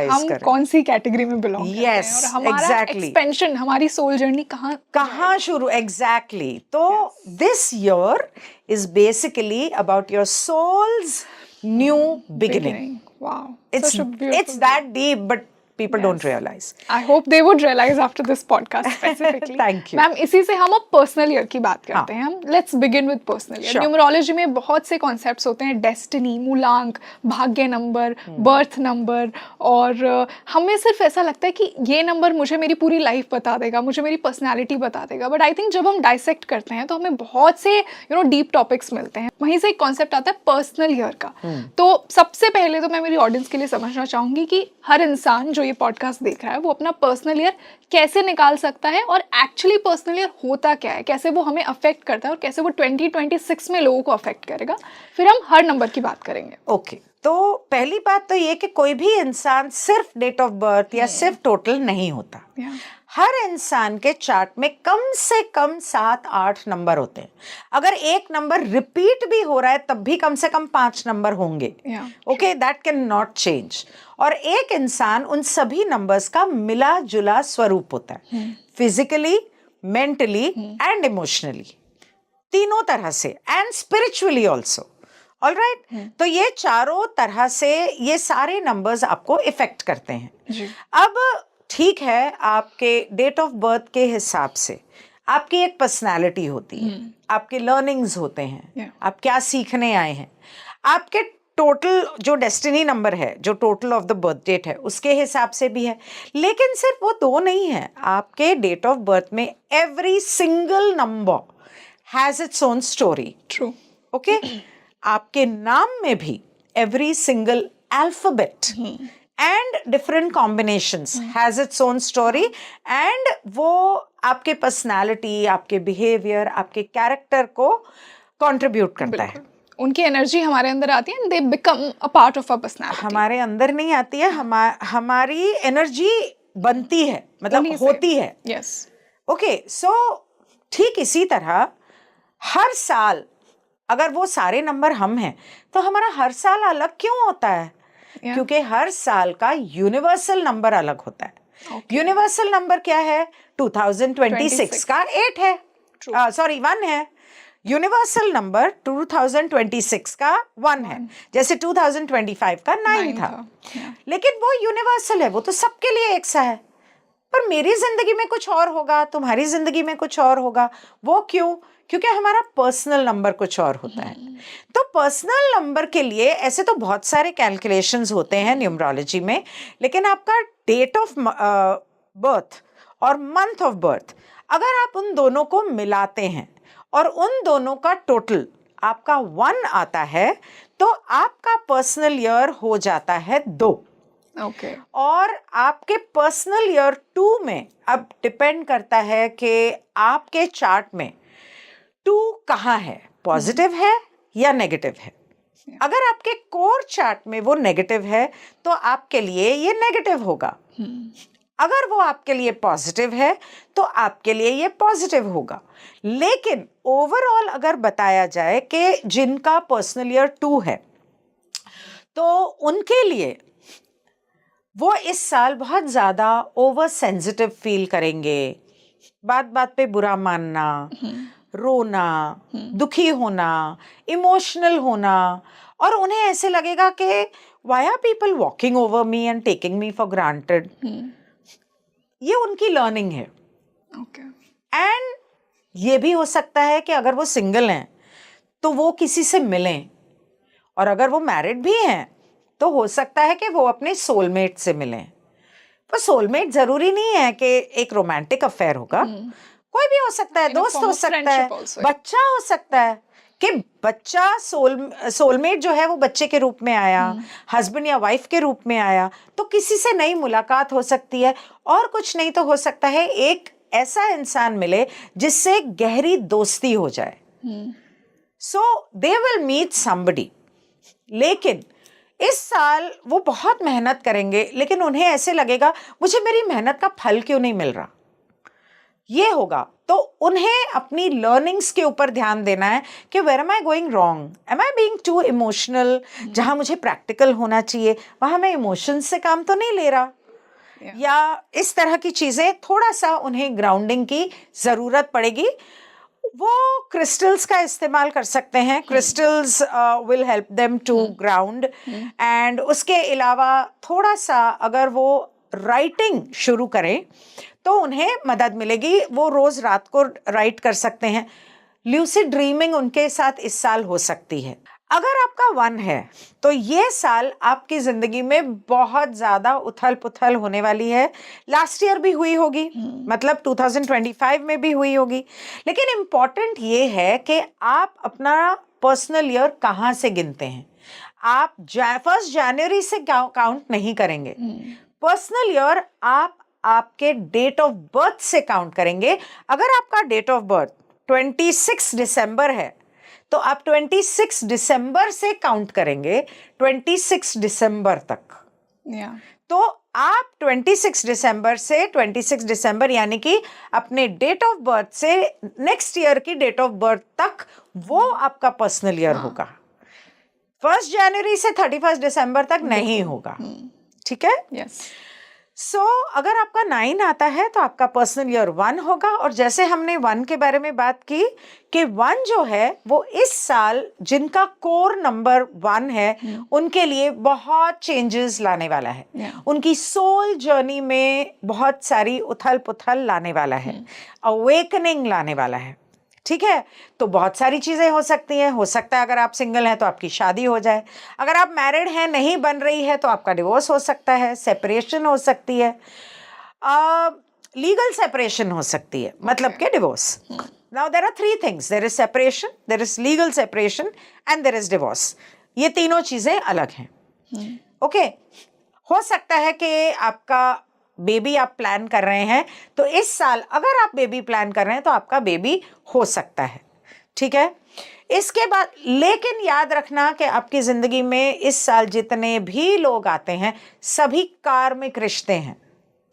हम करें कौन सी कैटेगरी में बिलोंग करते हैं और हमारा एक्सपेंशन, हमारी सोल जर्नी कहाँ शुरू। एग्जैक्टली। तो this year is basically about your souls new beginning. Wow, it's that deep, but people don't realize. I hope they would realize after this podcast specifically. Thank you. Ma'am, इसी से हम अब personal year की बात करते हैं। हम let's begin with personal year. Numerology में बहुत से कॉन्सेप्ट्स होते हैं, डेस्टिनी, मूलांक, भाग्य नंबर, बर्थ नंबर, और हमें सिर्फ ऐसा लगता है कि ये नंबर मुझे मेरी पूरी लाइफ बता देगा, मुझे मेरी पर्सनैलिटी बता देगा। बट आई थिंक जब हम डाइसेक्ट करते हैं तो हमें बहुत से डीप टॉपिक्स मिलते हैं। वहीं से एक कॉन्सेप्ट आता है पर्सनल ईयर का। तो सबसे पहले तो मैं मेरी ऑडियंस के लिए समझना चाहूंगी कि हर इंसान जो ये पॉडकास्ट देख रहा है वो अपना पर्सनल ईयर कैसे निकाल सकता है, और एक्चुअली पर्सनल ईयर होता क्या है, कैसे वो हमें अफेक्ट करता है और कैसे वो 2026 में लोगों को अफेक्ट करेगा। फिर हम हर नंबर की बात करेंगे। ओके, तो पहली बात तो ये कि कोई भी इंसान सिर्फ डेट ऑफ बर्थ या सिर्फ टोटल नहीं होता। हर इंसान के चार्ट में कम से कम 7-8 नंबर होते हैं। अगर एक नंबर रिपीट भी हो रहा है तब भी कम से कम 5 नंबर होंगे। Okay, that can not change. और एक इंसान उन सभी नंबर्स का मिला जुला स्वरूप होता है, फिजिकली, मेंटली एंड इमोशनली, तीनों तरह से, एंड स्पिरिचुअली ऑल्सो। ऑलराइट, तो ये चारों तरह से ये सारे नंबर्स आपको इफेक्ट करते हैं। अब ठीक है, आपके डेट ऑफ बर्थ के हिसाब से आपकी एक पर्सनालिटी होती है, आपके लर्निंग्स होते हैं, आप क्या सीखने आए हैं, आपके टोटल जो डेस्टिनी नंबर है, जो total of the birth date है, उसके हिसाब से भी है। लेकिन सिर्फ वो 2 नहीं है, आपके डेट ऑफ बर्थ में every single number has its own story. True. Okay, आपके नाम में भी every single alphabet and different combinations has its own story, and वो आपके personality, आपके behavior, आपके character को contribute करता है। उनकी एनर्जी हमारे अंदर आती है, they become a part of our personality। हमारे अंदर नहीं आती है, हमारी एनर्जी बनती है, मतलब होती है। yes। ओके, सो ठीक इसी तरह हर साल अगर वो सारे नंबर हम हैं तो हमारा हर साल अलग क्यों होता है? क्योंकि हर साल का यूनिवर्सल नंबर अलग होता है। यूनिवर्सल नंबर क्या है? 2026 का 8 है, सॉरी 1 है। यूनिवर्सल नंबर 2026 का 1 है, जैसे 2025 का 9 था। लेकिन वो यूनिवर्सल है, वो तो सबके लिए एक सा है। पर मेरी जिंदगी में कुछ और होगा, तुम्हारी जिंदगी में कुछ और होगा। वो क्यों? क्योंकि हमारा पर्सनल नंबर कुछ और होता है। तो पर्सनल नंबर के लिए ऐसे तो बहुत सारे कैलकुलेशंस होते हैं न्यूमरोलॉजी में, लेकिन आपका डेट ऑफ बर्थ और मंथ ऑफ बर्थ, अगर आप उन दोनों को मिलाते हैं और उन दोनों का टोटल आपका 1 आता है, तो आपका पर्सनल ईयर हो जाता है 2। ओके। और आपके पर्सनल ईयर 2 में अब डिपेंड करता है कि आपके चार्ट में 2 कहाँ है, पॉजिटिव है या नेगेटिव है। अगर आपके कोर चार्ट में वो नेगेटिव है तो आपके लिए ये नेगेटिव होगा। अगर वो आपके लिए पॉजिटिव है तो आपके लिए ये पॉजिटिव होगा। लेकिन ओवरऑल अगर बताया जाए कि जिनका पर्सनल ईयर 2 है, तो उनके लिए वो इस साल बहुत ज़्यादा ओवर सेंसिटिव फील करेंगे, बात बात पे बुरा मानना, रोना, दुखी होना, इमोशनल होना, और उन्हें ऐसे लगेगा कि why are people walking over me and taking me for granted. ये उनकी लर्निंग है। ओके। एंड ये भी हो सकता है कि अगर वो सिंगल हैं तो वो किसी से मिलें, और अगर वो मैरिड भी हैं तो हो सकता है कि वो अपने सोलमेट से मिलें। पर सोलमेट जरूरी नहीं है कि एक रोमांटिक अफेयर होगा, कोई भी हो सकता है, दोस्त हो सकता है, बच्चा हो सकता है कि बच्चा सोलमेट जो है वो बच्चे के रूप में आया, हस्बैंड या वाइफ के रूप में आया, तो किसी से नई मुलाकात हो सकती है। और कुछ नहीं तो हो सकता है एक ऐसा इंसान मिले जिससे गहरी दोस्ती हो जाए। सो दे विल मीट समबडी। लेकिन इस साल वो बहुत मेहनत करेंगे, लेकिन उन्हें ऐसे लगेगा मुझे मेरी मेहनत का फल क्यों नहीं मिल रहा, ये होगा। तो उन्हें अपनी लर्निंग्स के ऊपर ध्यान देना है कि where am I going wrong, am I being too emotional. जहां मुझे प्रैक्टिकल होना चाहिए वहां मैं इमोशंस से काम तो नहीं ले रहा, या इस तरह की चीजें। थोड़ा सा उन्हें ग्राउंडिंग की जरूरत पड़ेगी। वो क्रिस्टल्स का इस्तेमाल कर सकते हैं, crystals will help them to ground. And उसके अलावा थोड़ा सा अगर वो राइटिंग शुरू करें तो उन्हें मदद मिलेगी। वो रोज रात को राइट कर सकते हैं। ल्यूसिड ड्रीमिंग उनके साथ इस साल हो सकती है। अगर आपका 1 है तो ये साल आपकी जिंदगी में बहुत ज्यादा उथल पुथल होने वाली है। लास्ट ईयर भी हुई होगी, मतलब 2025 में भी हुई होगी। लेकिन इम्पॉर्टेंट ये है कि आप अपना पर्सनल ईयर कहाँ से गिनते हैं। आप 1 जनवरी से काउंट नहीं करेंगे। पर्सनल ईयर आप आपके डेट ऑफ बर्थ से काउंट करेंगे। अगर आपका डेट ऑफ बर्थ 26 दिसंबर है तो आप 26 दिसंबर से काउंट करेंगे 26 दिसंबर तक। तो आप 26 दिसंबर से 26 दिसंबर यानी कि अपने डेट ऑफ बर्थ से नेक्स्ट ईयर की डेट ऑफ बर्थ तक वो आपका पर्सनल ईयर होगा। 1 जनवरी से 31 दिसंबर तक नहीं होगा। ठीक है? यस। सो अगर आपका 9 आता है तो आपका पर्सनल ईयर 1 होगा। और जैसे हमने 1 के बारे में बात की कि 1 जो है वो इस साल जिनका कोर नंबर 1 है उनके लिए बहुत चेंजेस लाने वाला है। उनकी सोल जर्नी में बहुत सारी उथल पुथल लाने वाला है, अवेकनिंग लाने वाला है। ठीक है? तो बहुत सारी चीजें हो सकती हैं। हो सकता है अगर आप सिंगल हैं तो आपकी शादी हो जाए, अगर आप मैरिड हैं नहीं बन रही है तो आपका डिवोर्स हो सकता है, सेपरेशन हो सकती है, लीगल सेपरेशन हो सकती है, मतलब कि divorce. Now there are 3 things, there is separation, there is legal separation and there is divorce. ये तीनों चीजें अलग हैं। ओके? हो सकता है कि आपका बेबी आप प्लान कर रहे हैं तो इस साल अगर आप बेबी प्लान कर रहे हैं तो आपका बेबी हो सकता है। ठीक है? इसके बाद लेकिन याद रखना कि आपकी जिंदगी में इस साल जितने भी लोग आते हैं सभी कार्मिक रिश्ते हैं।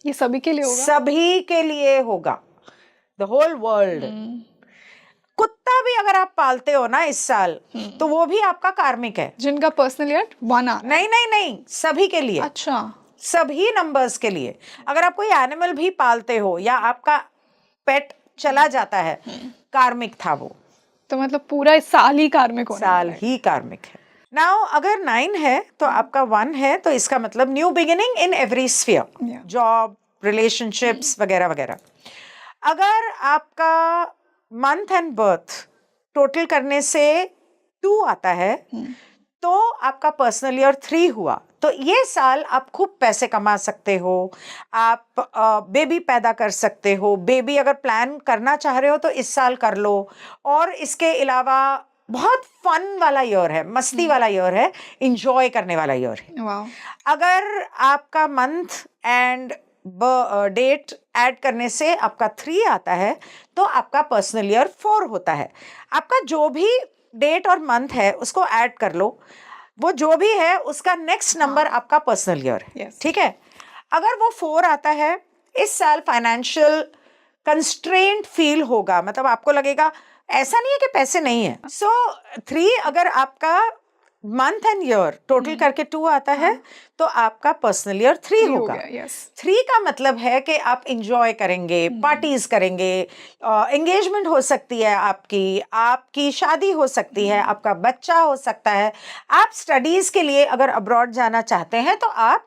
ये सभी के लिए होगा? सभी के लिए होगा, द होल वर्ल्ड। कुत्ता भी अगर आप पालते हो ना इस साल तो वो भी आपका कार्मिक है। जिनका पर्सनल ईयर 1 आ रहा है? नहीं, सभी के लिए। अच्छा, सभी नंबर्स के लिए। अगर आप कोई एनिमल भी पालते हो या आपका पेट चला जाता है, कार्मिक था वो। तो मतलब पूरा इस साल ही कार्मिक होने साल वाला है। ही कार्मिक है। नाउ अगर 9 है तो आपका 1 है, तो इसका मतलब new beginning in every sphere, Yeah. Job, relationships वगैरह वगैरह। अगर आपका मंथ एंड बर्थ टोटल करने से 2 आता है तो आपका पर्सनल ईयर 3 हुआ। तो ये साल आप खूब पैसे कमा सकते हो, आप बेबी पैदा कर सकते हो। बेबी अगर प्लान करना चाह रहे हो तो इस साल कर लो। और इसके अलावा बहुत फन वाला ईयर है, मस्ती वाला ईयर है, इंजॉय करने वाला ईयर है। वाह। अगर आपका मंथ एंड डेट ऐड करने से आपका 3 आता है तो आपका पर्सनल ईयर 4 होता है। आपका जो भी डेट और मंथ है उसको ऐड कर लो, वो जो भी है उसका नेक्स्ट नंबर आपका पर्सनल ईयर है। Yes. ठीक है, अगर वो 4 आता है, इस साल फाइनेंशियल कंस्ट्रेंट फील होगा, मतलब आपको लगेगा ऐसा नहीं है कि पैसे नहीं है। सो 3 अगर आपका मंथ एंड ईयर टोटल करके 2 आता है तो आपका पर्सनल ईयर 3 हो होगा। गया, yes. 3 का मतलब है कि आप इंजॉय करेंगे, पार्टीज करेंगे, एंगेजमेंट हो सकती है, आपकी शादी हो सकती है, आपका बच्चा हो सकता है। आप स्टडीज के लिए अगर अब्रॉड जाना चाहते हैं तो आप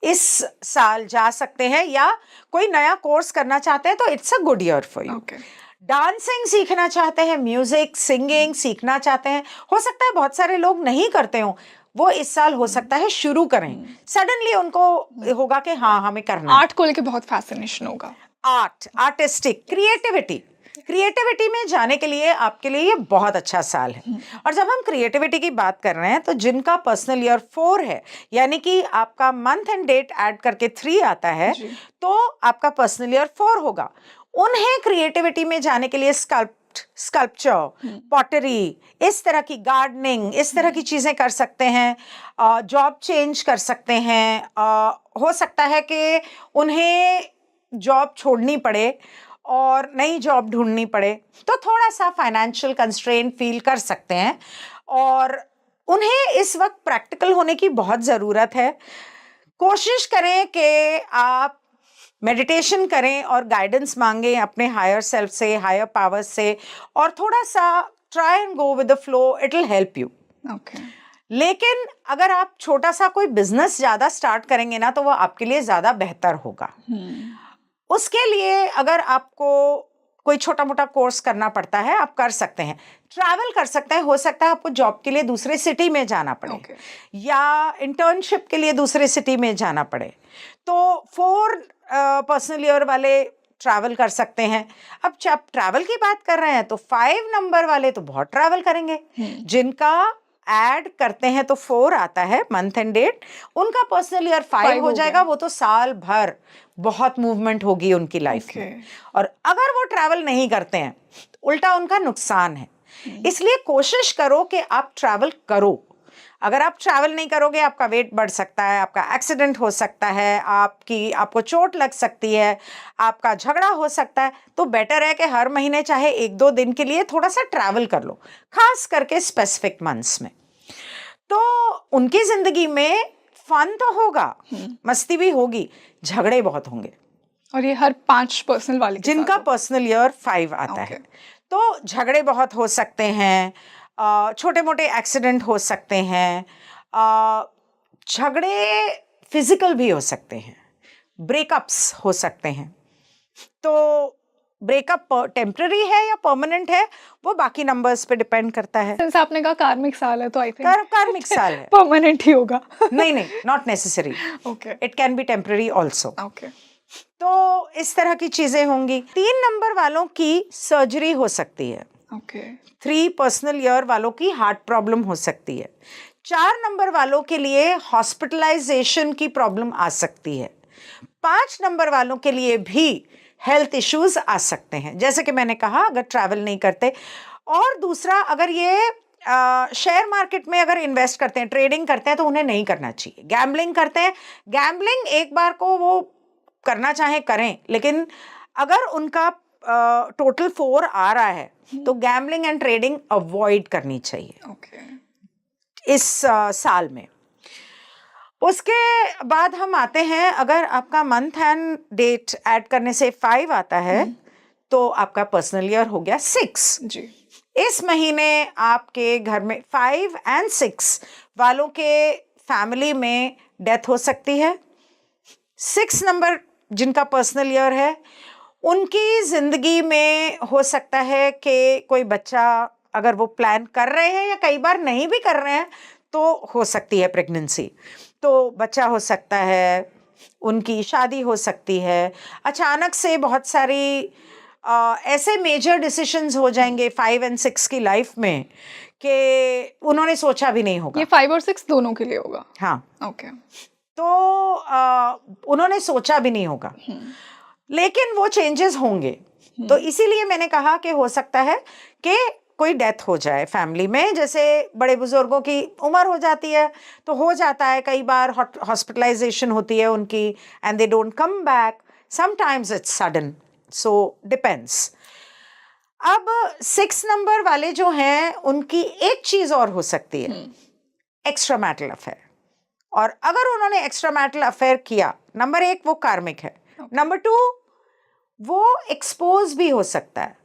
इस साल जा सकते हैं, या कोई नया कोर्स करना चाहते हैं तो it's a good year for you. Okay. Dancing सीखना चाहते हैं, म्यूजिक सिंगिंग सीखना चाहते हैं, हो सकता है बहुत सारे लोग नहीं करते हो, वो इस साल हो सकता है शुरू करें। सडनली उनको होगा कि हाँ हमें करना है। आर्ट को लेके बहुत फैसिनेशन होगा। आर्ट, आर्टिस्टिक, क्रिएटिविटी में जाने के लिए आपके लिए ये बहुत अच्छा साल है। और जब हम क्रिएटिविटी की बात कर रहे हैं तो जिनका पर्सनल ईयर 4 है, यानी कि आपका मंथ एंड डेट ऐड करके 3 आता है, तो आपका पर्सनल ईयर 4 होगा। उन्हें क्रिएटिविटी में जाने के लिए स्कल्पचर, पॉटरी, इस तरह की गार्डनिंग, इस तरह की चीजें कर सकते हैं। जॉब चेंज कर सकते हैं। हो सकता है कि उन्हें जॉब छोड़नी पड़े और नई जॉब ढूंढनी पड़े, तो थोड़ा सा फाइनेंशियल कंस्ट्रेंट फील कर सकते हैं। और उन्हें इस वक्त प्रैक्टिकल होने की बहुत ज़रूरत है। कोशिश करें कि आप मेडिटेशन करें और गाइडेंस मांगें अपने हायर सेल्फ से, हायर पावर से, और थोड़ा सा try and go with the flow, it will help you. Okay. लेकिन अगर आप छोटा सा कोई बिजनेस ज़्यादा स्टार्ट करेंगे ना तो वो आपके लिए ज़्यादा बेहतर होगा। उसके लिए अगर आपको कोई छोटा मोटा कोर्स करना पड़ता है, आप कर सकते हैं। ट्रैवल कर सकते हैं, हो सकता है आपको जॉब के लिए दूसरे सिटी में जाना पड़े, Okay. या इंटर्नशिप के लिए दूसरे सिटी में जाना पड़े, तो 4 पर्सनल ईयर वाले ट्रैवल कर सकते हैं। अब जब ट्रैवल की बात कर रहे हैं तो 5 नंबर वाले तो बहुत ट्रैवल करेंगे। जिनका ऐड करते हैं तो 4 आता है मंथ एंड डेट, उनका पर्सनल ईयर 5 हो जाएगा। वो तो साल भर बहुत मूवमेंट होगी उनकी लाइफ में। और अगर वो ट्रैवल नहीं करते हैं तो उल्टा उनका नुकसान है। इसलिए कोशिश करो कि आप ट्रैवल करो। अगर आप ट्रैवल नहीं करोगे, आपका वेट बढ़ सकता है, आपका एक्सीडेंट हो सकता है, आपको चोट लग सकती है, आपका झगड़ा हो सकता है। तो बेटर है कि हर महीने चाहे 1-2 दिन के लिए थोड़ा सा ट्रैवल कर लो, खास करके स्पेसिफिक मंथ्स में। तो उनकी जिंदगी में फन तो होगा, मस्ती भी होगी, झगड़े बहुत होंगे। और ये हर 5 पर्सनल वाले के जिनका साथ पर्सनल ईयर 5 आता है, तो झगड़े बहुत हो सकते हैं, छोटे मोटे एक्सीडेंट हो सकते हैं, झगड़े फिजिकल भी हो सकते हैं, ब्रेकअप्स हो सकते हैं। तो ब्रेकअप टेम्पररी है या परमानेंट है, वो बाकी नंबर्स पे डिपेंड करता है। सिंस आपने कहा कार्मिक साल है तो आई थिंक कार्मिक साल है। परमानेंट ही होगा। नहीं, not necessary, Okay. It can be temporary also. Okay. तो इस तरह की चीजें होंगी। 3 नंबर वालों की सर्जरी हो सकती है। Okay. 3 पर्सनल ईयर वालों की हार्ट प्रॉब्लम हो सकती है। 4 नंबर वालों के लिए हॉस्पिटलाइजेशन की प्रॉब्लम आ सकती है। 5 नंबर वालों के लिए भी हेल्थ इश्यूज आ सकते हैं, जैसे कि मैंने कहा अगर ट्रैवल नहीं करते। और दूसरा, अगर ये शेयर मार्केट में अगर इन्वेस्ट करते हैं, ट्रेडिंग करते हैं, तो उन्हें नहीं करना चाहिए। गैम्बलिंग करते हैं, गैम्बलिंग एक बार को वो करना चाहे करें, लेकिन अगर उनका टोटल 4 आ रहा है तो गैम्बलिंग एंड ट्रेडिंग अवॉइड करनी चाहिए Okay. इस साल में। उसके बाद हम आते हैं, अगर आपका मंथ एंड डेट ऐड करने से 5 आता है तो आपका पर्सनल ईयर हो गया 6। जी। इस महीने आपके घर में 5 और 6 वालों के फैमिली में डेथ हो सकती है। 6 नंबर जिनका पर्सनल ईयर है, उनकी जिंदगी में हो सकता है कि कोई बच्चा, अगर वो प्लान कर रहे हैं या कई बार नहीं भी कर रहे हैं, तो हो सकती है प्रेगनेंसी। तो बच्चा हो सकता है, उनकी शादी हो सकती है, अचानक से बहुत सारी ऐसे मेजर डिसीशंस हो जाएंगे 5 और 6 की लाइफ में कि उन्होंने सोचा भी नहीं होगा। ये 5 और 6 दोनों के लिए होगा? हाँ, ओके। तो उन्होंने सोचा भी नहीं होगा, लेकिन वो चेंजेस होंगे। तो इसीलिए मैंने कहा कि हो सकता है कि कोई डेथ हो जाए फैमिली में। जैसे बड़े बुजुर्गों की उम्र हो जाती है तो हो जाता है, कई बार हॉस्पिटलाइजेशन होती है उनकी and they don't come back, sometimes it's sudden, so depends. अब 6 नंबर वाले जो हैं, उनकी एक चीज और हो सकती है, एक्स्ट्रा मैरिटल अफेयर। और अगर उन्होंने एक्स्ट्रा मैरिटल अफेयर किया, नंबर 1 वो कार्मिक है, नंबर 2 वो एक्सपोज भी हो सकता है।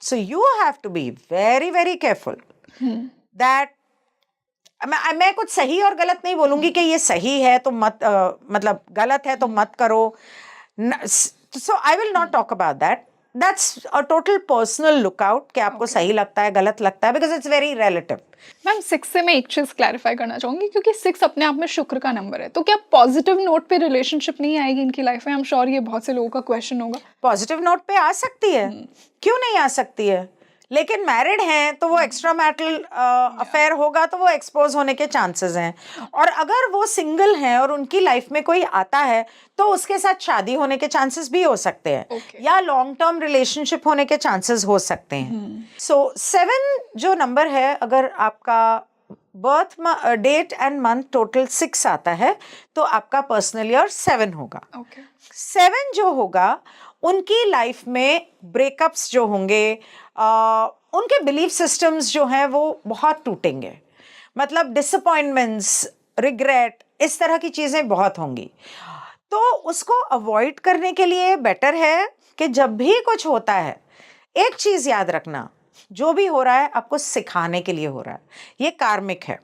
So you have to be very very careful that, मैं कुछ सही और गलत नहीं बोलूंगी कि ये सही है तो मत मतलब गलत है तो मत करो। So I will not talk about that, that's a total personal lookout कि आपको सही लगता है गलत लगता है, because it's very relative. Ma'am 6 से मैं एक चीज क्लैरिफाई करना चाहूंगी, क्योंकि 6 अपने आप में शुक्र का नंबर है, तो क्या पॉजिटिव नोट पे रिलेशनशिप नहीं आएगी इनकी लाइफ में? आई एम श्योर ये बहुत से लोगों का क्वेश्चन होगा। पॉजिटिव नोट पे आ सकती है, क्यों नहीं आ सकती है, लेकिन मैरिड हैं तो वो एक्स्ट्रा मैरिटल अफेयर होगा तो वो एक्सपोज होने के चांसेस हैं। और अगर वो सिंगल हैं और उनकी लाइफ में कोई आता है तो उसके साथ शादी होने के चांसेस भी हो सकते हैं, या लॉन्ग टर्म रिलेशनशिप होने के चांसेस हो सकते हैं। सो 7 जो नंबर है, अगर आपका birth date and month total 6 आता है तो आपका पर्सनल ईयर 7 होगा। 7 जो होगा, उनकी लाइफ में ब्रेकअप्स जो होंगे, उनके बिलीफ सिस्टम्स जो हैं वो बहुत टूटेंगे, मतलब डिसअपॉइंटमेंट्स, रिग्रेट, इस तरह की चीज़ें बहुत होंगी। तो उसको अवॉइड करने के लिए बेटर है कि जब भी कुछ होता है, एक चीज़ याद रखना, जो भी हो रहा है आपको सिखाने के लिए हो रहा है, ये कार्मिक है।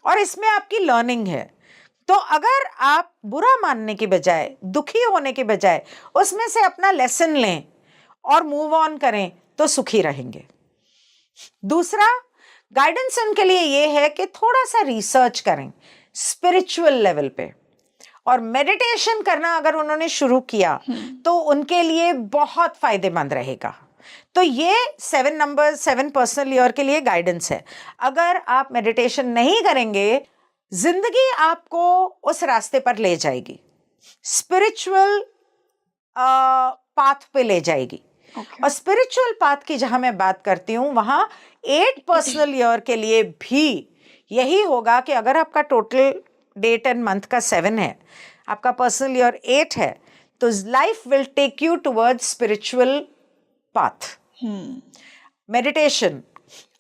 और इसमें आपकी लर्निंग है। तो अगर आप बुरा मानने की बजाय, दुखी होने के बजाय उसमें से अपना लेसन लें और मूव ऑन करें तो सुखी रहेंगे। दूसरा गाइडेंस उनके लिए ये है कि थोड़ा सा रिसर्च करें स्पिरिचुअल लेवल पे, और मेडिटेशन करना अगर उन्होंने शुरू किया तो उनके लिए बहुत फायदेमंद रहेगा। तो ये 7 नंबर 7 पर्सनल ईयर के लिए गाइडेंस है। अगर आप मेडिटेशन नहीं करेंगे, जिंदगी आपको उस रास्ते पर ले जाएगी, स्पिरिचुअल पाथ पे ले जाएगी। और स्पिरिचुअल पाथ की जहां मैं बात करती हूं, वहां 8 पर्सनल ईयर के लिए भी यही होगा कि अगर आपका टोटल डेट एंड मंथ का 7 है, आपका पर्सनल ईयर 8 है, तो life will take you towards spiritual path. Meditation,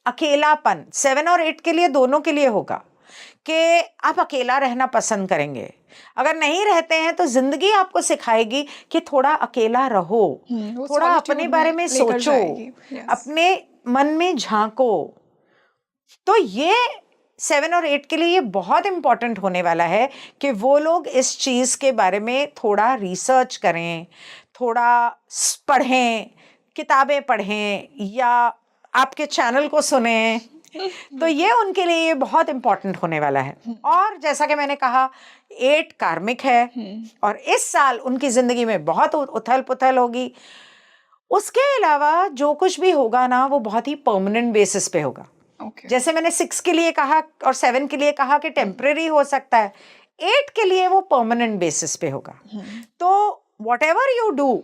अकेलापन 7 और 8 के लिए, दोनों के लिए होगा कि आप अकेला रहना पसंद करेंगे। अगर नहीं रहते हैं तो जिंदगी आपको सिखाएगी कि थोड़ा अकेला रहो, थोड़ा अपने बारे में सोचो, अपने मन में झांको। तो ये 7 और 8 के लिए ये बहुत इंपॉर्टेंट होने वाला है कि वो लोग इस चीज़ के बारे में थोड़ा रिसर्च करें, थोड़ा पढ़ें, किताबें पढ़ें या आपके चैनल को सुने। तो ये उनके लिए ये बहुत इंपॉर्टेंट होने वाला है। और जैसा कि मैंने कहा, 8 कार्मिक है और इस साल उनकी जिंदगी में बहुत उथल पुथल होगी। उसके अलावा जो कुछ भी होगा ना, वो बहुत ही परमानेंट बेसिस पे होगा। जैसे मैंने 6 के लिए कहा और 7 के लिए कहा कि टेम्परेरी हो सकता है, 8 के लिए वो परमानेंट बेसिस पे होगा। तो whatever you do,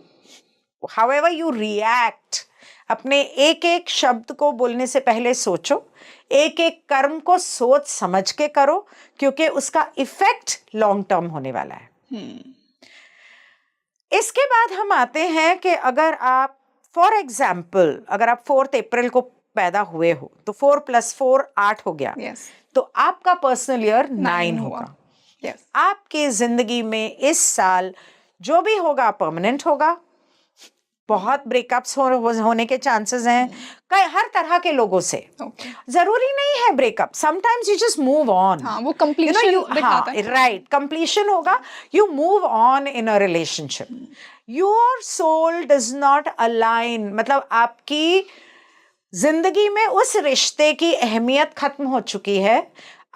however you react, अपने एक एक शब्द को बोलने से पहले सोचो, एक एक कर्म को सोच समझ के करो, क्योंकि उसका इफेक्ट लॉन्ग टर्म होने वाला है। इसके बाद हम आते हैं कि अगर आप फॉर एग्जाम्पल, अगर आप 4 अप्रैल को पैदा हुए हो तो 4 + 4 8 हो गया। तो आपका पर्सनल ईयर 9 होगा। आपकी जिंदगी में इस साल जो भी होगा परमानेंट होगा, बहुत ब्रेकअप्स होने के चांसेस हैं हर तरह के लोगों से। Okay. जरूरी नहीं है breakup, sometimes you just move on. हाँ, वो completion दिखाता है। राइट, कंप्लीशन होगा, you move on in a relationship. Your soul does not align, मतलब आपकी जिंदगी में उस रिश्ते की अहमियत खत्म हो चुकी है।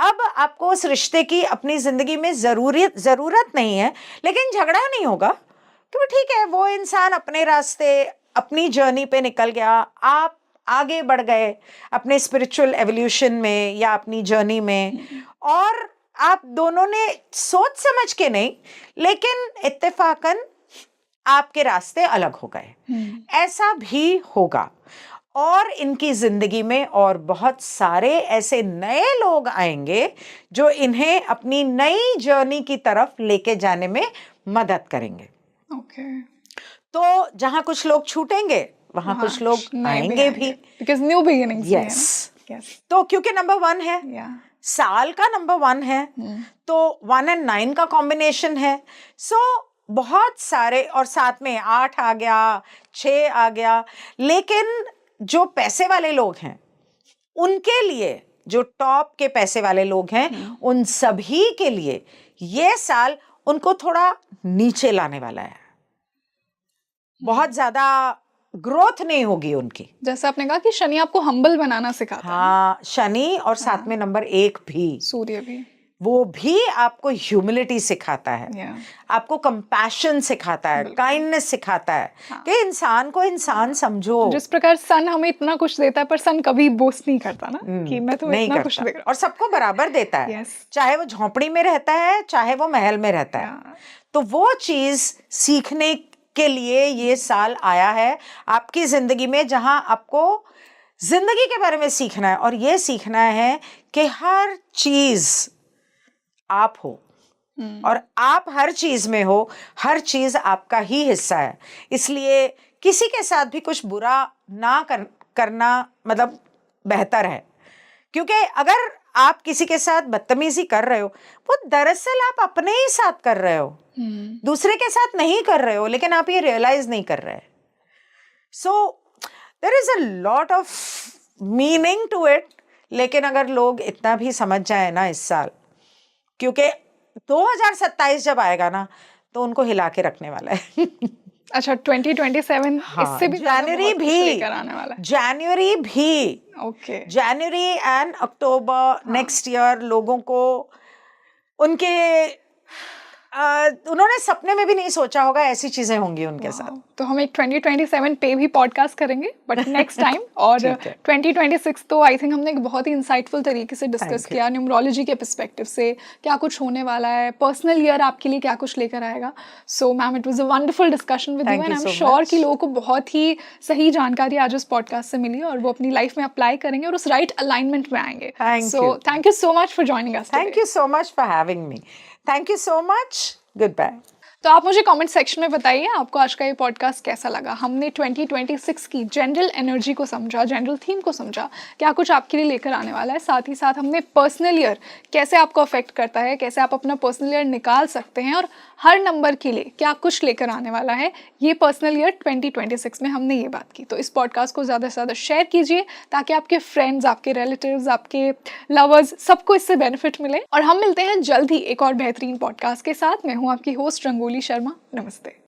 अब आपको उस रिश्ते की अपनी जिंदगी में जरूरत नहीं है, लेकिन झगड़ा नहीं होगा क्योंकि ठीक है, वो इंसान अपने रास्ते अपनी जर्नी पे निकल गया, आप आगे बढ़ गए अपने स्पिरिचुअल एवोल्यूशन में या अपनी जर्नी में, और आप दोनों ने सोच समझ के नहीं लेकिन इत्तेफाकन आपके रास्ते अलग हो गए। ऐसा भी होगा, और इनकी जिंदगी में और बहुत सारे ऐसे नए लोग आएंगे जो इन्हें अपनी नई जर्नी की तरफ लेके जाने में मदद करेंगे। Okay. तो जहां कुछ लोग छूटेंगे वहां कुछ लोग आएंगे भी, because new beginnings भी है yes. ना? Yes. तो क्योंकि नंबर 1 है, Yeah. साल का नंबर 1 है, तो 1 और 9 का कॉम्बिनेशन है। सो बहुत सारे, और साथ में 8 आ गया, 6 आ गया, लेकिन जो पैसे वाले लोग हैं उनके लिए, जो टॉप के पैसे वाले लोग हैं उन सभी के लिए ये साल उनको थोड़ा नीचे लाने वाला है। बहुत ज्यादा ग्रोथ नहीं होगी उनकी। जैसे आपने कहा कि शनि आपको हम्बल बनाना सिखाता है। हाँ, शनि, और साथ में नंबर 1 भी, सूर्य भी, वो भी आपको ह्यूमिलिटी सिखाता है, Yeah. आपको कंपैशन सिखाता है, काइंडनेस सिखाता है कि इंसान को इंसान समझो। जिस प्रकार सन हमें इतना कुछ देता है, पर सन कभी बोस्ट नहीं करता ना कि मैं तुम्हें नहीं इतना करता, कुछ दे रहा और सबको बराबर देता है। Yes. चाहे वो झोंपड़ी में रहता है, चाहे वो महल में रहता है। Yeah. तो वो चीज सीखने के लिए ये साल आया है आपकी जिंदगी में, जहां आपको जिंदगी के बारे में सीखना है, और ये सीखना है कि हर चीज आप हो, और आप हर चीज में हो, हर चीज आपका ही हिस्सा है। इसलिए किसी के साथ भी कुछ बुरा ना करना मतलब बेहतर है, क्योंकि अगर आप किसी के साथ बदतमीजी कर रहे हो, वो दरअसल आप अपने ही साथ कर रहे हो, दूसरे के साथ नहीं कर रहे हो, लेकिन आप ये रियलाइज नहीं कर रहे। So there is a lot of meaning to it, लेकिन अगर लोग इतना भी समझ जाए ना इस साल, क्योंकि 2027 जब आएगा ना तो उनको हिला के रखने वाला है। अच्छा, 2027 इससे भी जनवरी भी लेकर आने वाला है। जनवरी भी okay, January and October next year लोगों को उनके उन्होंने सपने में भी नहीं सोचा होगा ऐसी चीजें होंगी उनके साथ। तो हम एक 2027 पे भी पॉडकास्ट करेंगे, बट नेक्स्ट टाइम। और 2026 तो आई थिंक हमने एक बहुत ही इंसाइटफुल तरीके से डिस्कस किया, न्यूमरोलॉजी के पर्सपेक्टिव से क्या कुछ होने वाला है, पर्सनल ईयर आपके लिए क्या कुछ लेकर आएगा। So ma'am, it was a wonderful discussion with you, and I am sure कि लोगों को बहुत ही सही जानकारी आज उस पॉडकास्ट से मिली और वो अपनी लाइफ में अप्लाई करेंगे और उस राइट अलाइनमेंट में आएंगे। So thank you so much for joining us. Thank you so much for having me. Thank you so much. Goodbye. तो आप मुझे कमेंट सेक्शन में बताइए आपको आज का ये पॉडकास्ट कैसा लगा। हमने 2026 की जनरल एनर्जी को समझा, जनरल थीम को समझा, क्या कुछ आपके लिए लेकर आने वाला है। साथ ही साथ हमने पर्सनल ईयर कैसे आपको अफेक्ट करता है, कैसे आप अपना पर्सनल ईयर निकाल सकते हैं, और हर नंबर के लिए क्या कुछ लेकर आने वाला है ये पर्सनल ईयर 2026 में हमने ये बात की। तो इस पॉडकास्ट को ज़्यादा से ज़्यादा शेयर कीजिए ताकि आपके फ्रेंड्स, आपके रिलेटिव्स, आपके लवर्स, सबको इससे बेनिफिट मिले। और हम मिलते हैं जल्द ही एक और बेहतरीन पॉडकास्ट के साथ। मैं हूँ आपकी होस्ट रंगोली शर्मा। नमस्ते।